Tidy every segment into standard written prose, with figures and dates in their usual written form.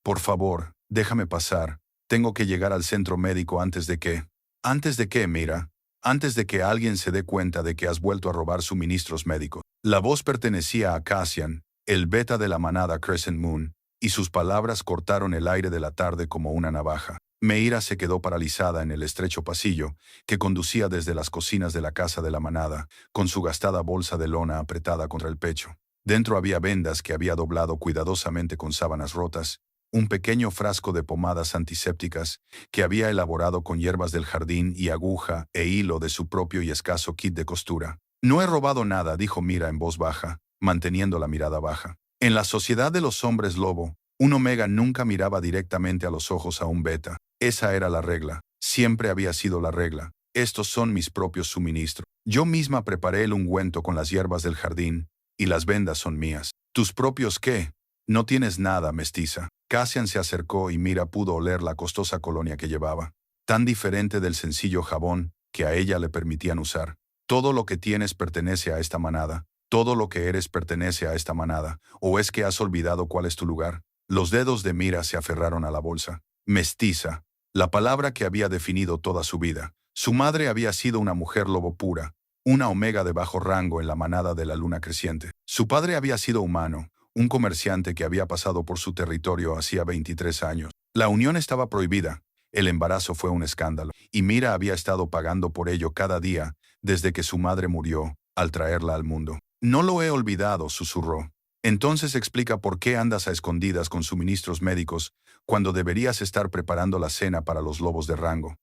Por favor, déjame pasar. Tengo que llegar al centro médico antes de que... ¿Antes de qué, Mira? Antes de que alguien se dé cuenta de que has vuelto a robar suministros médicos. La voz pertenecía a Cassian, el beta de la manada Crescent Moon, y sus palabras cortaron el aire de la tarde como una navaja. Meira se quedó paralizada en el estrecho pasillo que conducía desde las cocinas de la casa de la manada, con su gastada bolsa de lona apretada contra el pecho. Dentro había vendas que había doblado cuidadosamente con sábanas rotas, un pequeño frasco de pomadas antisépticas que había elaborado con hierbas del jardín y aguja e hilo de su propio y escaso kit de costura. No he robado nada, dijo Mira en voz baja, manteniendo la mirada baja. En la sociedad de los hombres lobo, un omega nunca miraba directamente a los ojos a un beta. Esa era la regla. Siempre había sido la regla. Estos son mis propios suministros. Yo misma preparé el ungüento con las hierbas del jardín, y las vendas son mías. ¿Tus propios qué? No tienes nada, mestiza. Cassian se acercó y Mira pudo oler la costosa colonia que llevaba, tan diferente del sencillo jabón que a ella le permitían usar. Todo lo que tienes pertenece a esta manada. Todo lo que eres pertenece a esta manada. ¿O es que has olvidado cuál es tu lugar? Los dedos de Mira se aferraron a la bolsa. Mestiza, la palabra que había definido toda su vida. Su madre había sido una mujer lobo pura, una omega de bajo rango en la manada de la luna creciente. Su padre había sido humano, un comerciante que había pasado por su territorio hacía 23 años. La unión estaba prohibida, el embarazo fue un escándalo, y Mira había estado pagando por ello cada día desde que su madre murió al traerla al mundo. No lo he olvidado, susurró. Entonces explica por qué andas a escondidas con suministros médicos cuando deberías estar preparando la cena para los lobos de rango.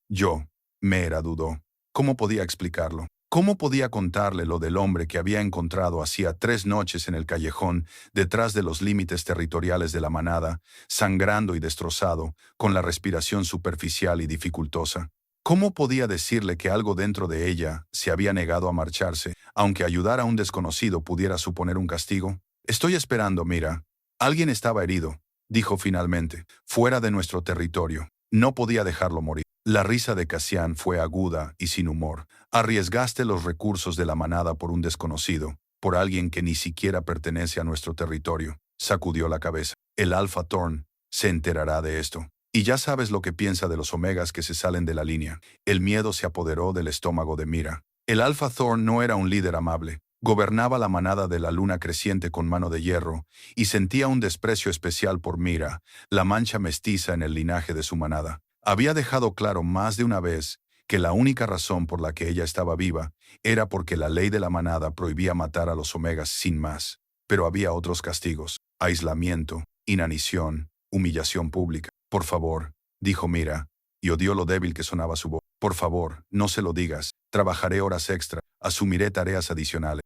Mera dudó. ¿Cómo podía explicarlo? ¿Cómo podía contarle lo del hombre que había encontrado hacía 3 noches en el callejón, detrás de los límites territoriales de la manada, sangrando y destrozado, con la respiración superficial y dificultosa? ¿Cómo podía decirle que algo dentro de ella se había negado a marcharse, aunque ayudar a un desconocido pudiera suponer un castigo? Estoy esperando, Mira. Alguien estaba herido, dijo finalmente, fuera de nuestro territorio. No podía dejarlo morir. La risa de Cassian fue aguda y sin humor. Arriesgaste los recursos de la manada por un desconocido, por alguien que ni siquiera pertenece a nuestro territorio. Sacudió la cabeza. El Alpha Thorn se enterará de esto. Y ya sabes lo que piensa de los omegas que se salen de la línea. El miedo se apoderó del estómago de Mira. El Alpha Thorn no era un líder amable. Gobernaba la manada de la luna creciente con mano de hierro y sentía un desprecio especial por Mira, la mancha mestiza en el linaje de su manada. Había dejado claro más de una vez que la única razón por la que ella estaba viva era porque la ley de la manada prohibía matar a los omegas sin más. Pero había otros castigos: aislamiento, inanición, humillación pública. Por favor, dijo Mira, y odió lo débil que sonaba su voz. Por favor, no se lo digas. Trabajaré horas extra, asumiré tareas adicionales.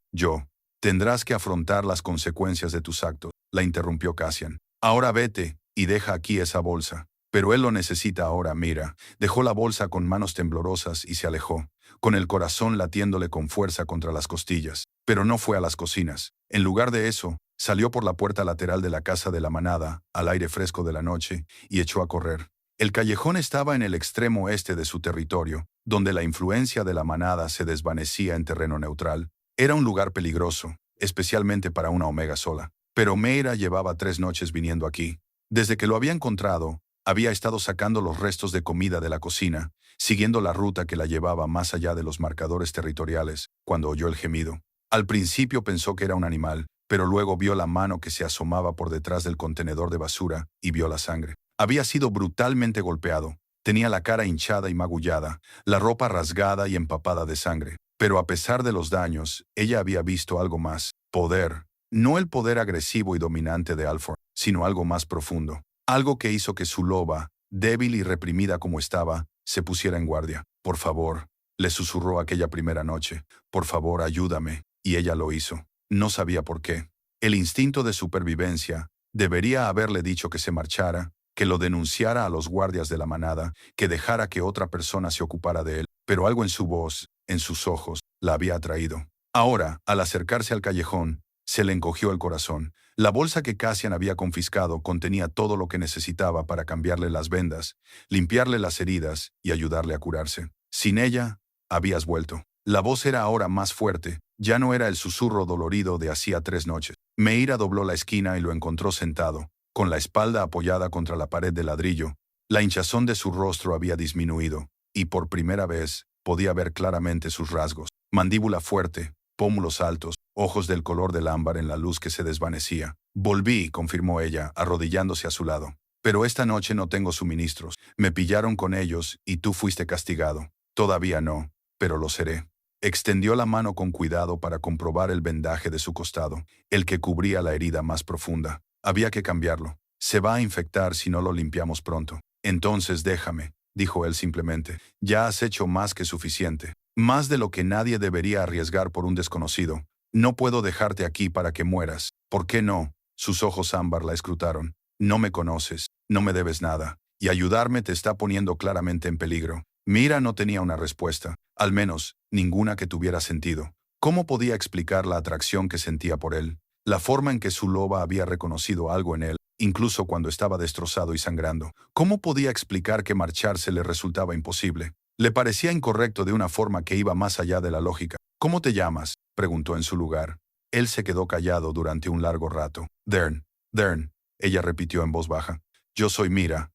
Tendrás que afrontar las consecuencias de tus actos, la interrumpió Cassian. Ahora vete y deja aquí esa bolsa. Pero él lo necesita ahora, Mira. Dejó la bolsa con manos temblorosas y se alejó, con el corazón latiéndole con fuerza contra las costillas. Pero no fue a las cocinas. En lugar de eso, salió por la puerta lateral de la casa de la manada, al aire fresco de la noche, y echó a correr. El callejón estaba en el extremo este de su territorio, donde la influencia de la manada se desvanecía en terreno neutral. Era un lugar peligroso, especialmente para una omega sola. Pero Meira llevaba 3 noches viniendo aquí. Desde que lo había encontrado, había estado sacando los restos de comida de la cocina, siguiendo la ruta que la llevaba más allá de los marcadores territoriales, cuando oyó el gemido. Al principio pensó que era un animal, pero luego vio la mano que se asomaba por detrás del contenedor de basura y vio la sangre. Había sido brutalmente golpeado. Tenía la cara hinchada y magullada, la ropa rasgada y empapada de sangre. Pero a pesar de los daños, ella había visto algo más: poder. No el poder agresivo y dominante de Alford, sino algo más profundo. Algo que hizo que su loba, débil y reprimida como estaba, se pusiera en guardia. Por favor, le susurró aquella primera noche. Por favor, ayúdame. Y ella lo hizo. No sabía por qué. El instinto de supervivencia debería haberle dicho que se marchara, que lo denunciara a los guardias de la manada, que dejara que otra persona se ocupara de él. Pero algo en su voz, en sus ojos, la había atraído. Ahora, al acercarse al callejón, se le encogió el corazón. La bolsa que Cassian había confiscado contenía todo lo que necesitaba para cambiarle las vendas, limpiarle las heridas y ayudarle a curarse. Sin ella, habías vuelto. La voz era ahora más fuerte, ya no era el susurro dolorido de hacía 3 noches. Meira dobló la esquina y lo encontró sentado, con la espalda apoyada contra la pared de ladrillo. La hinchazón de su rostro había disminuido, y por primera vez podía ver claramente sus rasgos. Mandíbula fuerte, pómulos altos, ojos del color del ámbar en la luz que se desvanecía. Volví, confirmó ella, arrodillándose a su lado. Pero esta noche no tengo suministros. Me pillaron con ellos y tú fuiste castigado. Todavía no, pero lo seré. Extendió la mano con cuidado para comprobar el vendaje de su costado, el que cubría la herida más profunda. Había que cambiarlo. Se va a infectar si no lo limpiamos pronto. Entonces déjame, dijo él simplemente. Ya has hecho más que suficiente. Más de lo que nadie debería arriesgar por un desconocido. No puedo dejarte aquí para que mueras. ¿Por qué no? Sus ojos ámbar la escrutaron. No me conoces, no me debes nada, y ayudarme te está poniendo claramente en peligro. Mira no tenía una respuesta, al menos, ninguna que tuviera sentido. ¿Cómo podía explicar la atracción que sentía por él? La forma en que su loba había reconocido algo en él, incluso cuando estaba destrozado y sangrando. ¿Cómo podía explicar que marcharse le resultaba imposible? Le parecía incorrecto de una forma que iba más allá de la lógica. ¿Cómo te llamas?, preguntó en su lugar. Él se quedó callado durante un largo rato. Dern, ella repitió en voz baja. Yo soy Mera.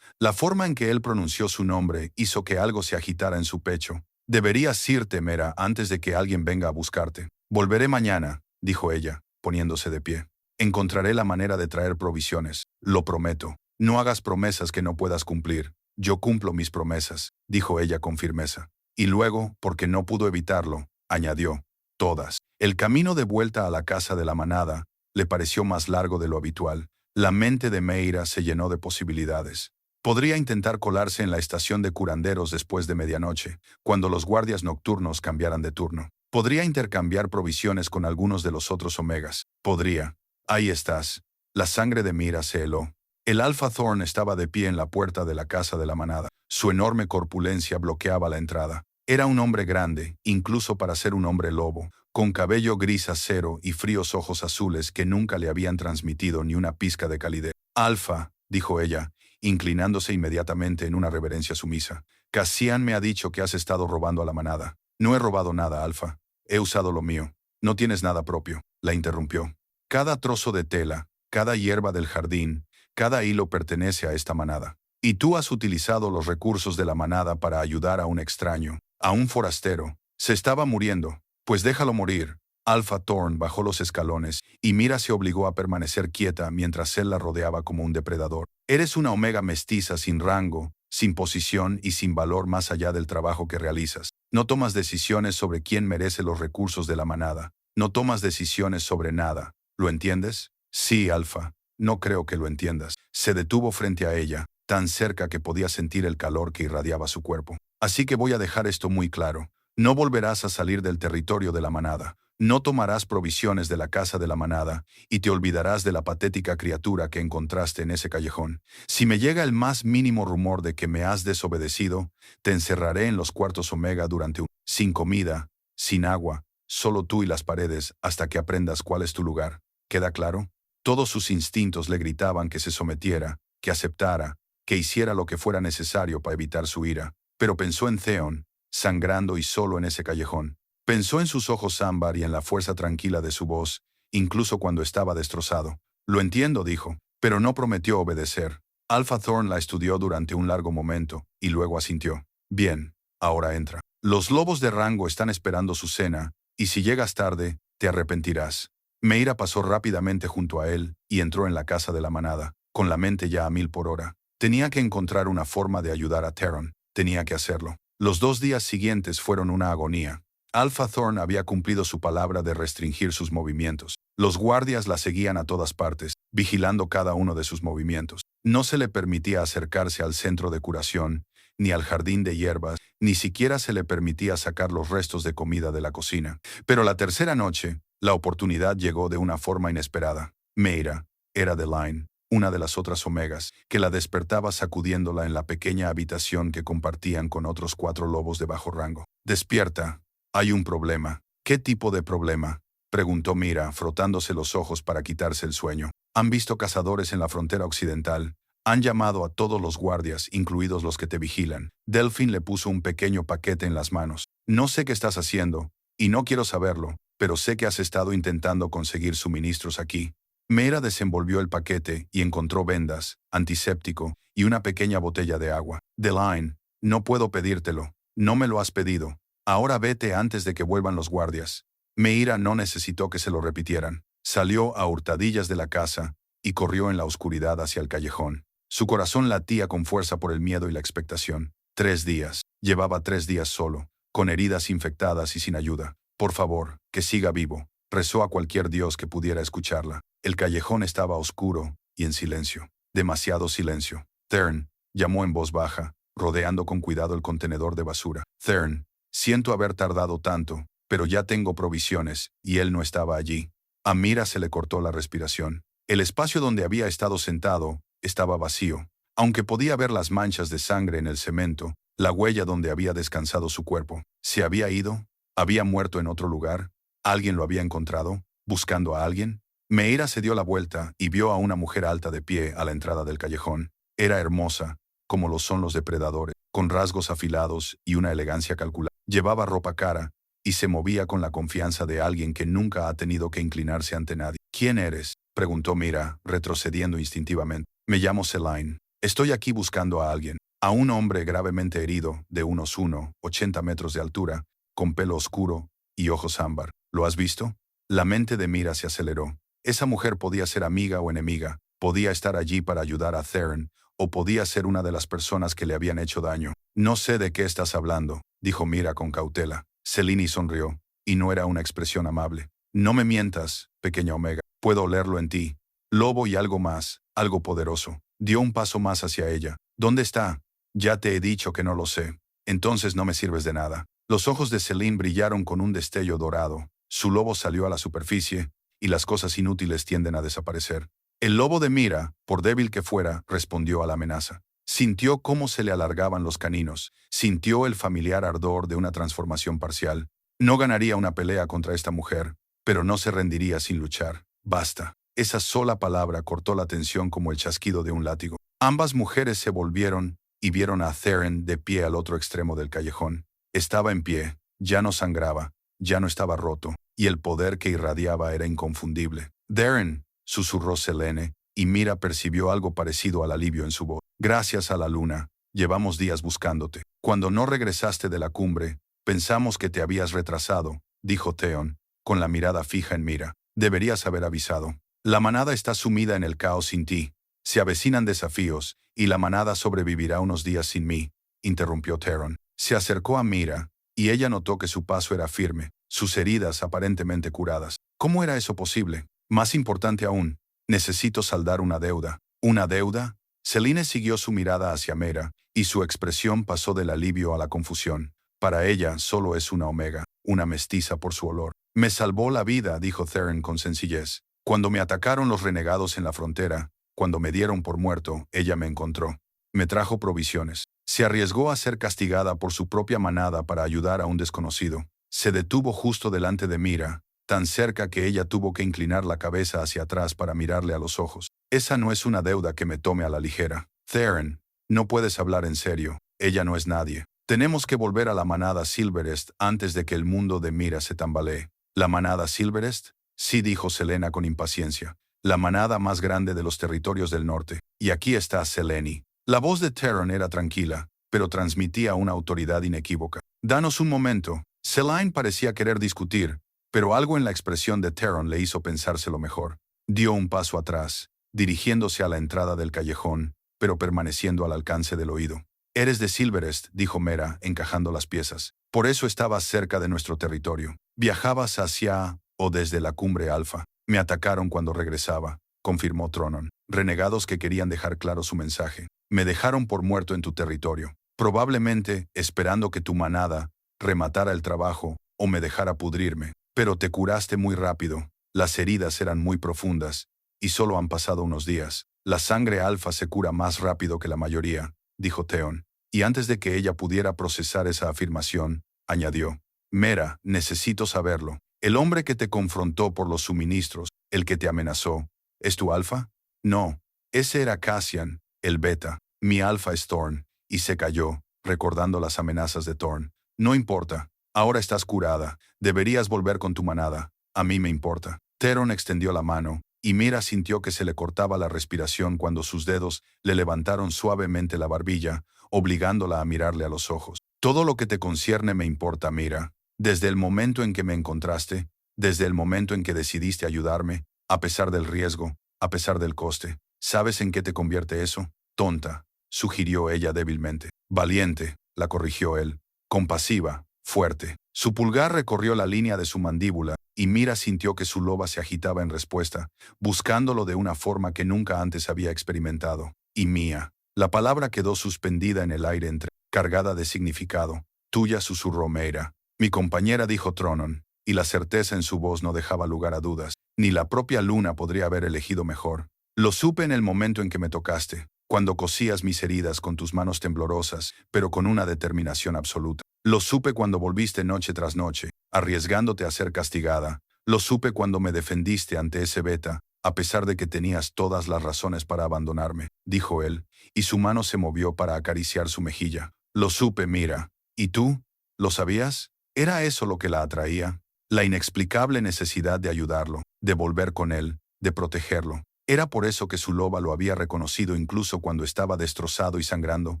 La forma en que él pronunció su nombre hizo que algo se agitara en su pecho. Deberías irte, Mera, antes de que alguien venga a buscarte. Volveré mañana, dijo ella, poniéndose de pie. Encontraré la manera de traer provisiones. Lo prometo. No hagas promesas que no puedas cumplir. Yo cumplo mis promesas, dijo ella con firmeza. Y luego, porque no pudo evitarlo, añadió, todas. El camino de vuelta a la casa de la manada le pareció más largo de lo habitual. La mente de Meira se llenó de posibilidades. Podría intentar colarse en la estación de curanderos después de medianoche, cuando los guardias nocturnos cambiaran de turno. Podría intercambiar provisiones con algunos de los otros omegas. Podría. Ahí estás. La sangre de Mira se heló. El Alpha Thorn estaba de pie en la puerta de la casa de la manada. Su enorme corpulencia bloqueaba la entrada. Era un hombre grande, incluso para ser un hombre lobo, con cabello gris acero y fríos ojos azules que nunca le habían transmitido ni una pizca de calidez. Alfa, dijo ella, inclinándose inmediatamente en una reverencia sumisa. Cassian me ha dicho que has estado robando a la manada. No he robado nada, Alfa. He usado lo mío. No tienes nada propio, la interrumpió. Cada trozo de tela, cada hierba del jardín, cada hilo pertenece a esta manada. Y tú has utilizado los recursos de la manada para ayudar a un extraño, a un forastero. Se estaba muriendo. Pues déjalo morir. Alpha Thorn bajó los escalones y Mira se obligó a permanecer quieta mientras él la rodeaba como un depredador. Eres una omega mestiza sin rango, sin posición y sin valor más allá del trabajo que realizas. No tomas decisiones sobre quién merece los recursos de la manada. No tomas decisiones sobre nada. ¿Lo entiendes? Sí, Alpha. No creo que lo entiendas. Se detuvo frente a ella, tan cerca que podía sentir el calor que irradiaba su cuerpo. Así que voy a dejar esto muy claro. No volverás a salir del territorio de la manada. No tomarás provisiones de la casa de la manada, y te olvidarás de la patética criatura que encontraste en ese callejón. Si me llega el más mínimo rumor de que me has desobedecido, te encerraré en los cuartos Omega durante sin comida, sin agua, solo tú y las paredes, hasta que aprendas cuál es tu lugar. ¿Queda claro? Todos sus instintos le gritaban que se sometiera, que aceptara, que hiciera lo que fuera necesario para evitar su ira. Pero pensó en Theon, sangrando y solo en ese callejón. Pensó en sus ojos ámbar y en la fuerza tranquila de su voz, incluso cuando estaba destrozado. Lo entiendo, dijo, pero no prometió obedecer. Alpha Thorn la estudió durante un largo momento, y luego asintió. Bien, ahora entra. Los lobos de rango están esperando su cena, y si llegas tarde, te arrepentirás. Meira pasó rápidamente junto a él, y entró en la casa de la manada, con la mente ya a 1000 por hora. Tenía que encontrar una forma de ayudar a Theron. Tenía que hacerlo. Los 2 días siguientes fueron una agonía. Alpha Thorn había cumplido su palabra de restringir sus movimientos. Los guardias la seguían a todas partes, vigilando cada uno de sus movimientos. No se le permitía acercarse al centro de curación, ni al jardín de hierbas, ni siquiera se le permitía sacar los restos de comida de la cocina. Pero la tercera noche, la oportunidad llegó de una forma inesperada. Meira era Deline, una de las otras omegas, que la despertaba sacudiéndola en la pequeña habitación que compartían con otros 4 lobos de bajo rango. Despierta. Hay un problema. ¿Qué tipo de problema?, preguntó Mira, frotándose los ojos para quitarse el sueño. Han visto cazadores en la frontera occidental. Han llamado a todos los guardias, incluidos los que te vigilan. Delphine le puso un pequeño paquete en las manos. No sé qué estás haciendo, y no quiero saberlo, pero sé que has estado intentando conseguir suministros aquí. Mera desenvolvió el paquete y encontró vendas, antiséptico y una pequeña botella de agua. Deline, no puedo pedírtelo. No me lo has pedido. Ahora vete antes de que vuelvan los guardias. Meira no necesitó que se lo repitieran. Salió a hurtadillas de la casa y corrió en la oscuridad hacia el callejón. Su corazón latía con fuerza por el miedo y la expectación. 3 días. Llevaba 3 días solo, con heridas infectadas y sin ayuda. Por favor, que siga vivo. Rezó a cualquier dios que pudiera escucharla. El callejón estaba oscuro y en silencio. Demasiado silencio. Thern llamó en voz baja, rodeando con cuidado el contenedor de basura. Thern, siento haber tardado tanto, pero ya tengo provisiones, y él no estaba allí. A Mira se le cortó la respiración. El espacio donde había estado sentado estaba vacío. Aunque podía ver las manchas de sangre en el cemento, la huella donde había descansado su cuerpo. ¿Se había ido? ¿Había muerto en otro lugar? ¿Alguien lo había encontrado? ¿Buscando a alguien? Meira se dio la vuelta y vio a una mujer alta de pie a la entrada del callejón. Era hermosa, como lo son los depredadores, con rasgos afilados y una elegancia calculada. Llevaba ropa cara y se movía con la confianza de alguien que nunca ha tenido que inclinarse ante nadie. ¿Quién eres?, preguntó Mira, retrocediendo instintivamente. Me llamo Celine. Estoy aquí buscando a alguien. A un hombre gravemente herido, de unos 1,80 metros de altura, con pelo oscuro y ojos ámbar. ¿Lo has visto? La mente de Mira se aceleró. Esa mujer podía ser amiga o enemiga, podía estar allí para ayudar a Thern, o podía ser una de las personas que le habían hecho daño. No sé de qué estás hablando, dijo Mira con cautela. Celine sonrió, y no era una expresión amable. No me mientas, pequeña Omega. Puedo olerlo en ti. Lobo y algo más, algo poderoso. Dio un paso más hacia ella. ¿Dónde está? Ya te he dicho que no lo sé. Entonces no me sirves de nada. Los ojos de Celine brillaron con un destello dorado. Su lobo salió a la superficie, y las cosas inútiles tienden a desaparecer. El lobo de Mira, por débil que fuera, respondió a la amenaza. Sintió cómo se le alargaban los caninos. Sintió el familiar ardor de una transformación parcial. No ganaría una pelea contra esta mujer, pero no se rendiría sin luchar. Basta. Esa sola palabra cortó la tensión como el chasquido de un látigo. Ambas mujeres se volvieron y vieron a Thern de pie al otro extremo del callejón. Estaba en pie, ya no sangraba, ya no estaba roto, y el poder que irradiaba era inconfundible. Thern, susurró Selene, y Mira percibió algo parecido al alivio en su voz. Gracias a la luna, llevamos días buscándote. Cuando no regresaste de la cumbre, pensamos que te habías retrasado, dijo Theon, con la mirada fija en Mira. Deberías haber avisado. La manada está sumida en el caos sin ti. Se avecinan desafíos, y la manada sobrevivirá unos días sin mí, interrumpió Theron. Se acercó a Mira, y ella notó que su paso era firme, sus heridas aparentemente curadas. ¿Cómo era eso posible? Más importante aún, necesito saldar una deuda. ¿Una deuda? Celine siguió su mirada hacia Mera, y su expresión pasó del alivio a la confusión. Para ella solo es una Omega, una mestiza por su olor. Me salvó la vida, dijo Thern con sencillez. Cuando me atacaron los renegados en la frontera, cuando me dieron por muerto, ella me encontró. Me trajo provisiones. Se arriesgó a ser castigada por su propia manada para ayudar a un desconocido. Se detuvo justo delante de Mira, tan cerca que ella tuvo que inclinar la cabeza hacia atrás para mirarle a los ojos. Esa no es una deuda que me tome a la ligera. Thern, no puedes hablar en serio. Ella no es nadie. Tenemos que volver a la manada Silverest antes de que el mundo de Mira se tambalee. ¿La manada Silverest? Sí, dijo Selena con impaciencia. La manada más grande de los territorios del norte. Y aquí está Selene. La voz de Theron era tranquila, pero transmitía una autoridad inequívoca. Danos un momento. Selene parecía querer discutir, pero algo en la expresión de Theron le hizo pensárselo mejor. Dio un paso atrás, dirigiéndose a la entrada del callejón, pero permaneciendo al alcance del oído. Eres de Silverest, dijo Mera, encajando las piezas. Por eso estabas cerca de nuestro territorio. Viajabas hacia o desde la cumbre Alfa. Me atacaron cuando regresaba, confirmó Tronon. Renegados que querían dejar claro su mensaje. Me dejaron por muerto en tu territorio. Probablemente esperando que tu manada rematara el trabajo o me dejara pudrirme. Pero te curaste muy rápido. Las heridas eran muy profundas y solo han pasado unos días. La sangre Alfa se cura más rápido que la mayoría, dijo Theon. Y antes de que ella pudiera procesar esa afirmación, añadió. Mera, necesito saberlo. El hombre que te confrontó por los suministros, el que te amenazó, ¿es tu Alfa? No, ese era Cassian, el Beta. Mi Alfa es Thorn. Y se calló, recordando las amenazas de Thorn. No importa. Ahora estás curada. Deberías volver con tu manada. A mí me importa. Theron extendió la mano, y Mira sintió que se le cortaba la respiración cuando sus dedos le levantaron suavemente la barbilla, obligándola a mirarle a los ojos. Todo lo que te concierne me importa, Mira. Desde el momento en que me encontraste, desde el momento en que decidiste ayudarme, a pesar del riesgo, a pesar del coste. ¿Sabes en qué te convierte eso? Tonta, sugirió ella débilmente. Valiente, la corrigió él. Compasiva, fuerte. Su pulgar recorrió la línea de su mandíbula, y Mira sintió que su loba se agitaba en respuesta, buscándolo de una forma que nunca antes había experimentado. Y mía. La palabra quedó suspendida en el aire cargada de significado. Tuya, susurró Meira. Mi compañera, dijo Tronon, y la certeza en su voz no dejaba lugar a dudas. Ni la propia luna podría haber elegido mejor. Lo supe en el momento en que me tocaste, cuando cosías mis heridas con tus manos temblorosas, pero con una determinación absoluta. Lo supe cuando volviste noche tras noche, arriesgándote a ser castigada. Lo supe cuando me defendiste ante ese beta, a pesar de que tenías todas las razones para abandonarme, dijo él, y su mano se movió para acariciar su mejilla. Lo supe, Mira. ¿Y tú? ¿Lo sabías? ¿Era eso lo que la atraía? La inexplicable necesidad de ayudarlo, de volver con él, de protegerlo. Era por eso que su loba lo había reconocido incluso cuando estaba destrozado y sangrando.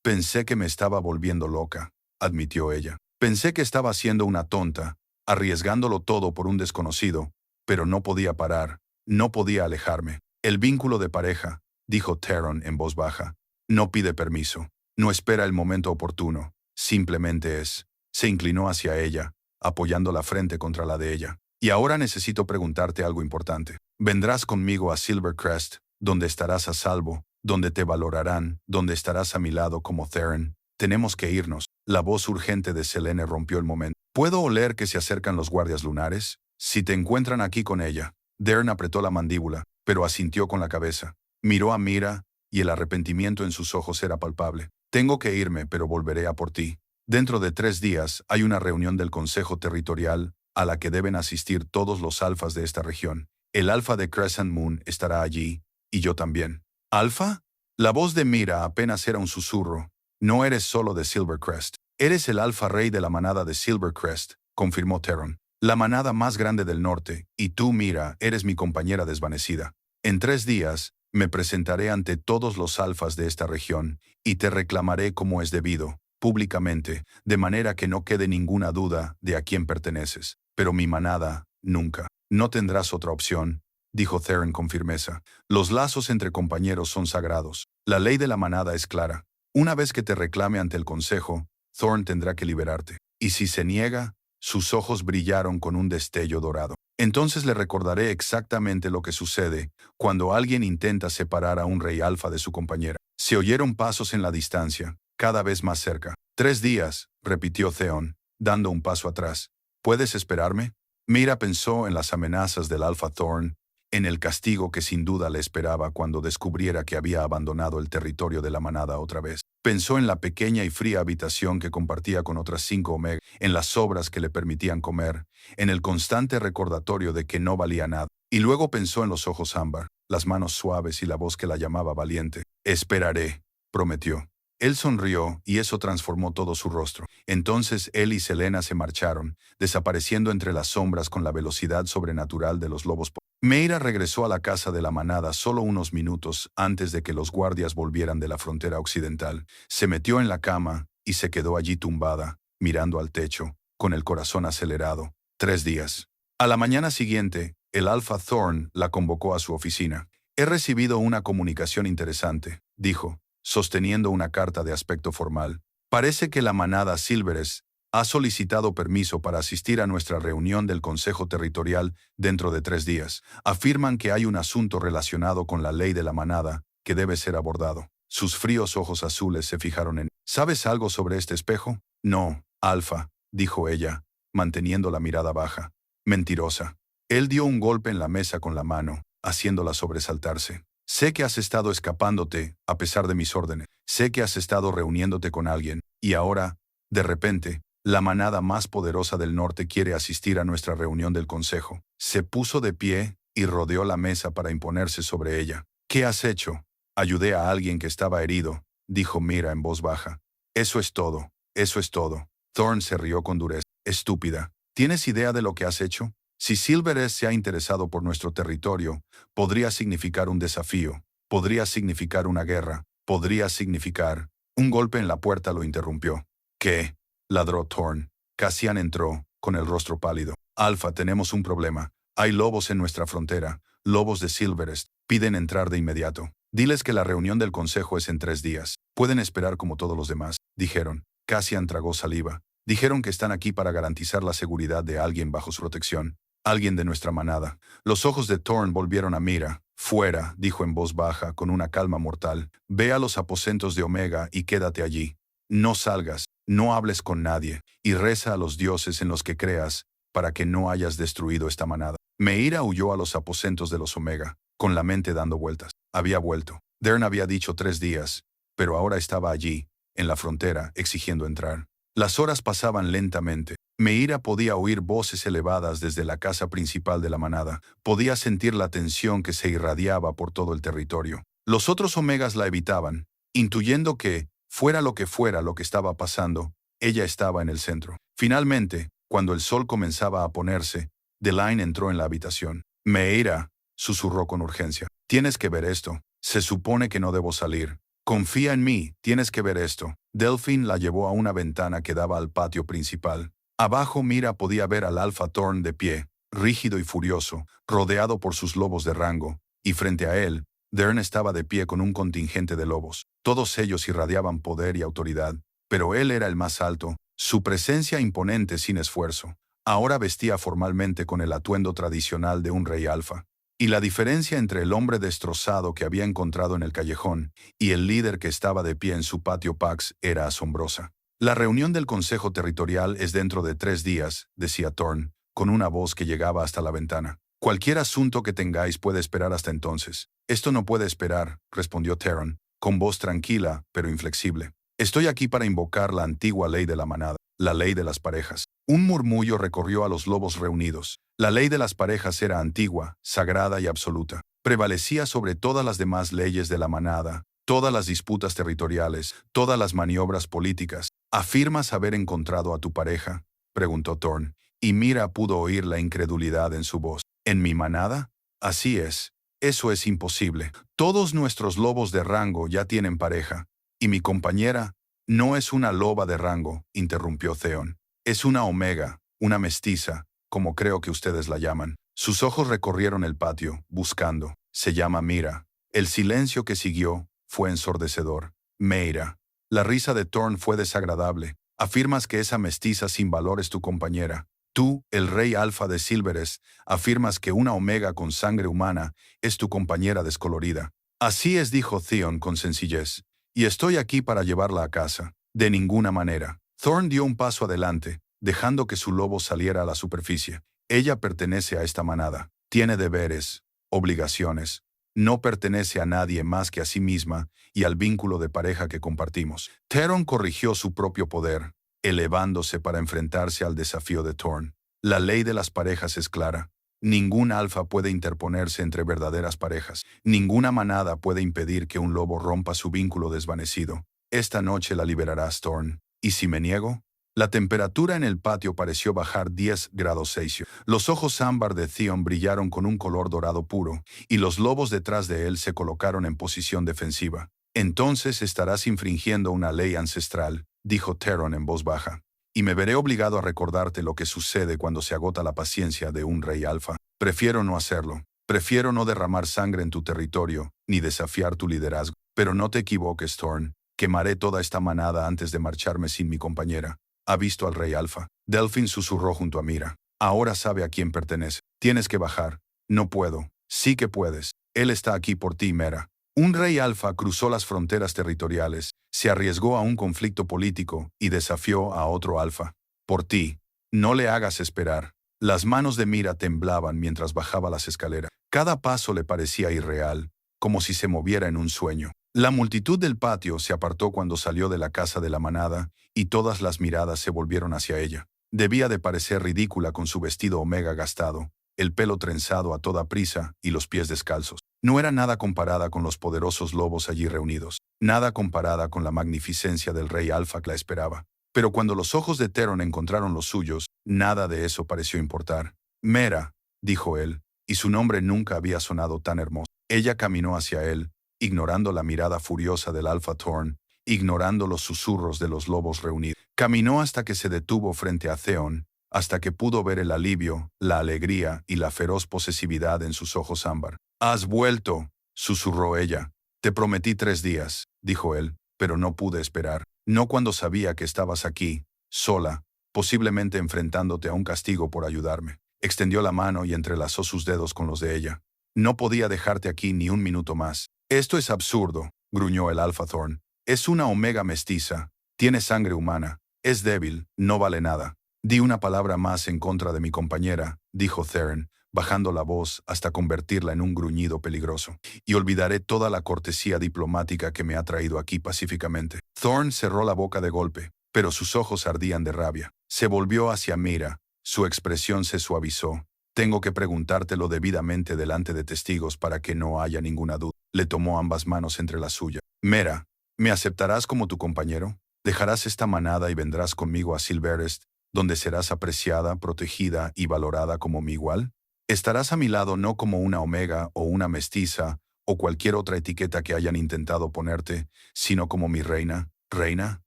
Pensé que me estaba volviendo loca, admitió ella. Pensé que estaba siendo una tonta, arriesgándolo todo por un desconocido, pero no podía parar, no podía alejarme. El vínculo de pareja, dijo Theron en voz baja, no pide permiso, no espera el momento oportuno, simplemente es. Se inclinó hacia ella, apoyando la frente contra la de ella. Y ahora necesito preguntarte algo importante. Vendrás conmigo a Silvercrest, donde estarás a salvo, donde te valorarán, donde estarás a mi lado como Theron. Tenemos que irnos. La voz urgente de Selene rompió el momento. ¿Puedo oler que se acercan los guardias lunares? Si te encuentran aquí con ella. Dern apretó la mandíbula, pero asintió con la cabeza. Miró a Mira, y el arrepentimiento en sus ojos era palpable. Tengo que irme, pero volveré a por ti. Dentro de 3 días hay una reunión del Consejo Territorial, a la que deben asistir todos los alfas de esta región. El alfa de Crescent Moon estará allí, y yo también. ¿Alfa? La voz de Mira apenas era un susurro. No eres solo de Silvercrest. Eres el alfa rey de la manada de Silvercrest, confirmó Theron. La manada más grande del norte, y tú, Mira, eres mi compañera desvanecida. En 3 días, me presentaré ante todos los alfas de esta región, y te reclamaré como es debido, públicamente, de manera que no quede ninguna duda de a quién perteneces. Pero mi manada, nunca. No tendrás otra opción, dijo Theron con firmeza. Los lazos entre compañeros son sagrados. La ley de la manada es clara. Una vez que te reclame ante el consejo, Thorn tendrá que liberarte. Y si se niega, sus ojos brillaron con un destello dorado. Entonces le recordaré exactamente lo que sucede cuando alguien intenta separar a un rey alfa de su compañera. Se oyeron pasos en la distancia, cada vez más cerca. 3 días, repitió Theon, dando un paso atrás. ¿Puedes esperarme? Mira pensó en las amenazas del Alpha Thorn, en el castigo que sin duda le esperaba cuando descubriera que había abandonado el territorio de la manada otra vez. Pensó en la pequeña y fría habitación que compartía con otras 5 Omega, en las sobras que le permitían comer, en el constante recordatorio de que no valía nada. Y luego pensó en los ojos ámbar, las manos suaves y la voz que la llamaba valiente. Esperaré, prometió. Él sonrió, y eso transformó todo su rostro. Entonces él y Selena se marcharon, desapareciendo entre las sombras con la velocidad sobrenatural de los lobos. Meira regresó a la casa de la manada solo unos minutos antes de que los guardias volvieran de la frontera occidental. Se metió en la cama y se quedó allí tumbada, mirando al techo, con el corazón acelerado. 3 días. A la mañana siguiente, el Alpha Thorn la convocó a su oficina. He recibido una comunicación interesante, dijo, sosteniendo una carta de aspecto formal. Parece que la manada Silveres ha solicitado permiso para asistir a nuestra reunión del Consejo Territorial dentro de 3 días. Afirman que hay un asunto relacionado con la ley de la manada que debe ser abordado. Sus fríos ojos azules se fijaron en... ¿Sabes algo sobre este espejo? No, Alfa, dijo ella, manteniendo la mirada baja. Mentirosa. Él dio un golpe en la mesa con la mano, haciéndola sobresaltarse. Sé que has estado escapándote, a pesar de mis órdenes. Sé que has estado reuniéndote con alguien, y ahora, de repente, la manada más poderosa del norte quiere asistir a nuestra reunión del consejo. Se puso de pie y rodeó la mesa para imponerse sobre ella. ¿Qué has hecho? Ayudé a alguien que estaba herido, dijo Mira en voz baja. Eso es todo, eso es todo. Thorn se rió con dureza. Estúpida. ¿Tienes idea de lo que has hecho? Si Silverest se ha interesado por nuestro territorio, podría significar un desafío, podría significar una guerra, podría significar... Un golpe en la puerta lo interrumpió. ¿Qué? Ladró Thorn. Cassian entró, con el rostro pálido. Alfa, tenemos un problema. Hay lobos en nuestra frontera, lobos de Silverest. Piden entrar de inmediato. Diles que la reunión del consejo es en 3 días. Pueden esperar como todos los demás, dijeron. Cassian tragó saliva. Dijeron que están aquí para garantizar la seguridad de alguien bajo su protección. Alguien de nuestra manada. Los ojos de Thorn volvieron a Mira. Fuera, dijo en voz baja, con una calma mortal. Ve a los aposentos de Omega y quédate allí. No salgas, no hables con nadie, y reza a los dioses en los que creas, para que no hayas destruido esta manada. Meira huyó a los aposentos de los Omega, con la mente dando vueltas. Había vuelto. Dern había dicho 3 días, pero ahora estaba allí, en la frontera, exigiendo entrar. Las horas pasaban lentamente. Meira podía oír voces elevadas desde la casa principal de la manada. Podía sentir la tensión que se irradiaba por todo el territorio. Los otros Omegas la evitaban, intuyendo que, fuera lo que estaba pasando, ella estaba en el centro. Finalmente, cuando el sol comenzaba a ponerse, Delain entró en la habitación. Meira, susurró con urgencia. Tienes que ver esto. Se supone que no debo salir. Confía en mí, tienes que ver esto. Delphine la llevó a una ventana que daba al patio principal. Abajo Mira podía ver al Alfa Thorn de pie, rígido y furioso, rodeado por sus lobos de rango, y frente a él, Dern estaba de pie con un contingente de lobos. Todos ellos irradiaban poder y autoridad, pero él era el más alto, su presencia imponente sin esfuerzo. Ahora vestía formalmente con el atuendo tradicional de un rey alfa. Y la diferencia entre el hombre destrozado que había encontrado en el callejón y el líder que estaba de pie en su patio Pax era asombrosa. La reunión del Consejo Territorial es dentro de 3 días, decía Thorn, con una voz que llegaba hasta la ventana. Cualquier asunto que tengáis puede esperar hasta entonces. Esto no puede esperar, respondió Theron, con voz tranquila, pero inflexible. Estoy aquí para invocar la antigua ley de la manada, la ley de las parejas. Un murmullo recorrió a los lobos reunidos. La ley de las parejas era antigua, sagrada y absoluta. Prevalecía sobre todas las demás leyes de la manada, todas las disputas territoriales, todas las maniobras políticas. ¿Afirmas haber encontrado a tu pareja?, preguntó Thorn, y Mira pudo oír la incredulidad en su voz. ¿En mi manada? Así es. Eso es imposible. Todos nuestros lobos de rango ya tienen pareja. Y mi compañera no es una loba de rango, interrumpió Theon. Es una omega, una mestiza, como creo que ustedes la llaman. Sus ojos recorrieron el patio, buscando. Se llama Mira. El silencio que siguió fue ensordecedor. Meira. La risa de Thorn fue desagradable. Afirmas que esa mestiza sin valor es tu compañera. Tú, el rey alfa de Silverest, afirmas que una omega con sangre humana es tu compañera descolorida. Así es, dijo Theon con sencillez. Y estoy aquí para llevarla a casa. De ninguna manera. Thorn dio un paso adelante, dejando que su lobo saliera a la superficie. Ella pertenece a esta manada. Tiene deberes, obligaciones. No pertenece a nadie más que a sí misma y al vínculo de pareja que compartimos. Theron corrigió su propio poder, elevándose para enfrentarse al desafío de Thorn. La ley de las parejas es clara. Ningún alfa puede interponerse entre verdaderas parejas. Ninguna manada puede impedir que un lobo rompa su vínculo desvanecido. Esta noche la liberarás, Thorn. ¿Y si me niego? La temperatura en el patio pareció bajar 10 grados Celsius. Los ojos ámbar de Theon brillaron con un color dorado puro, y los lobos detrás de él se colocaron en posición defensiva. Entonces estarás infringiendo una ley ancestral, dijo Theron en voz baja. Y me veré obligado a recordarte lo que sucede cuando se agota la paciencia de un rey alfa. Prefiero no hacerlo. Prefiero no derramar sangre en tu territorio, ni desafiar tu liderazgo. Pero no te equivoques, Thorn. Quemaré toda esta manada antes de marcharme sin mi compañera. ¿Ha visto al rey alfa? Delphine susurró junto a Mira. Ahora sabe a quién pertenece. Tienes que bajar. No puedo. Sí que puedes. Él está aquí por ti, Mera. Un rey alfa cruzó las fronteras territoriales, se arriesgó a un conflicto político y desafió a otro alfa. Por ti. No le hagas esperar. Las manos de Mira temblaban mientras bajaba las escaleras. Cada paso le parecía irreal, como si se moviera en un sueño. La multitud del patio se apartó cuando salió de la casa de la manada, y todas las miradas se volvieron hacia ella. Debía de parecer ridícula con su vestido omega gastado, el pelo trenzado a toda prisa y los pies descalzos. No era nada comparada con los poderosos lobos allí reunidos, nada comparada con la magnificencia del rey alfa que la esperaba. Pero cuando los ojos de Theron encontraron los suyos, nada de eso pareció importar. Mera, dijo él, y su nombre nunca había sonado tan hermoso. Ella caminó hacia él, ignorando la mirada furiosa del Alpha Thorn, ignorando los susurros de los lobos reunidos. Caminó hasta que se detuvo frente a Theon, hasta que pudo ver el alivio, la alegría y la feroz posesividad en sus ojos ámbar. «Has vuelto», susurró ella. «Te prometí 3 días», dijo él, «pero no pude esperar. No cuando sabía que estabas aquí, sola, posiblemente enfrentándote a un castigo por ayudarme». Extendió la mano y entrelazó sus dedos con los de ella. «No podía dejarte aquí ni un minuto más». «Esto es absurdo», gruñó el Alpha Thorn. «Es una omega mestiza. Tiene sangre humana. Es débil, no vale nada». «Di una palabra más en contra de mi compañera», dijo Theron, bajando la voz hasta convertirla en un gruñido peligroso, «y olvidaré toda la cortesía diplomática que me ha traído aquí pacíficamente». Thorn cerró la boca de golpe, pero sus ojos ardían de rabia. Se volvió hacia Mira. Su expresión se suavizó. «Tengo que preguntártelo debidamente delante de testigos para que no haya ninguna duda». Le tomó ambas manos entre las suyas. «Mera, ¿me aceptarás como tu compañero? ¿Dejarás esta manada y vendrás conmigo a Silverest, donde serás apreciada, protegida y valorada como mi igual? Estarás a mi lado no como una omega o una mestiza o cualquier otra etiqueta que hayan intentado ponerte, sino como mi reina». «¿Reina?».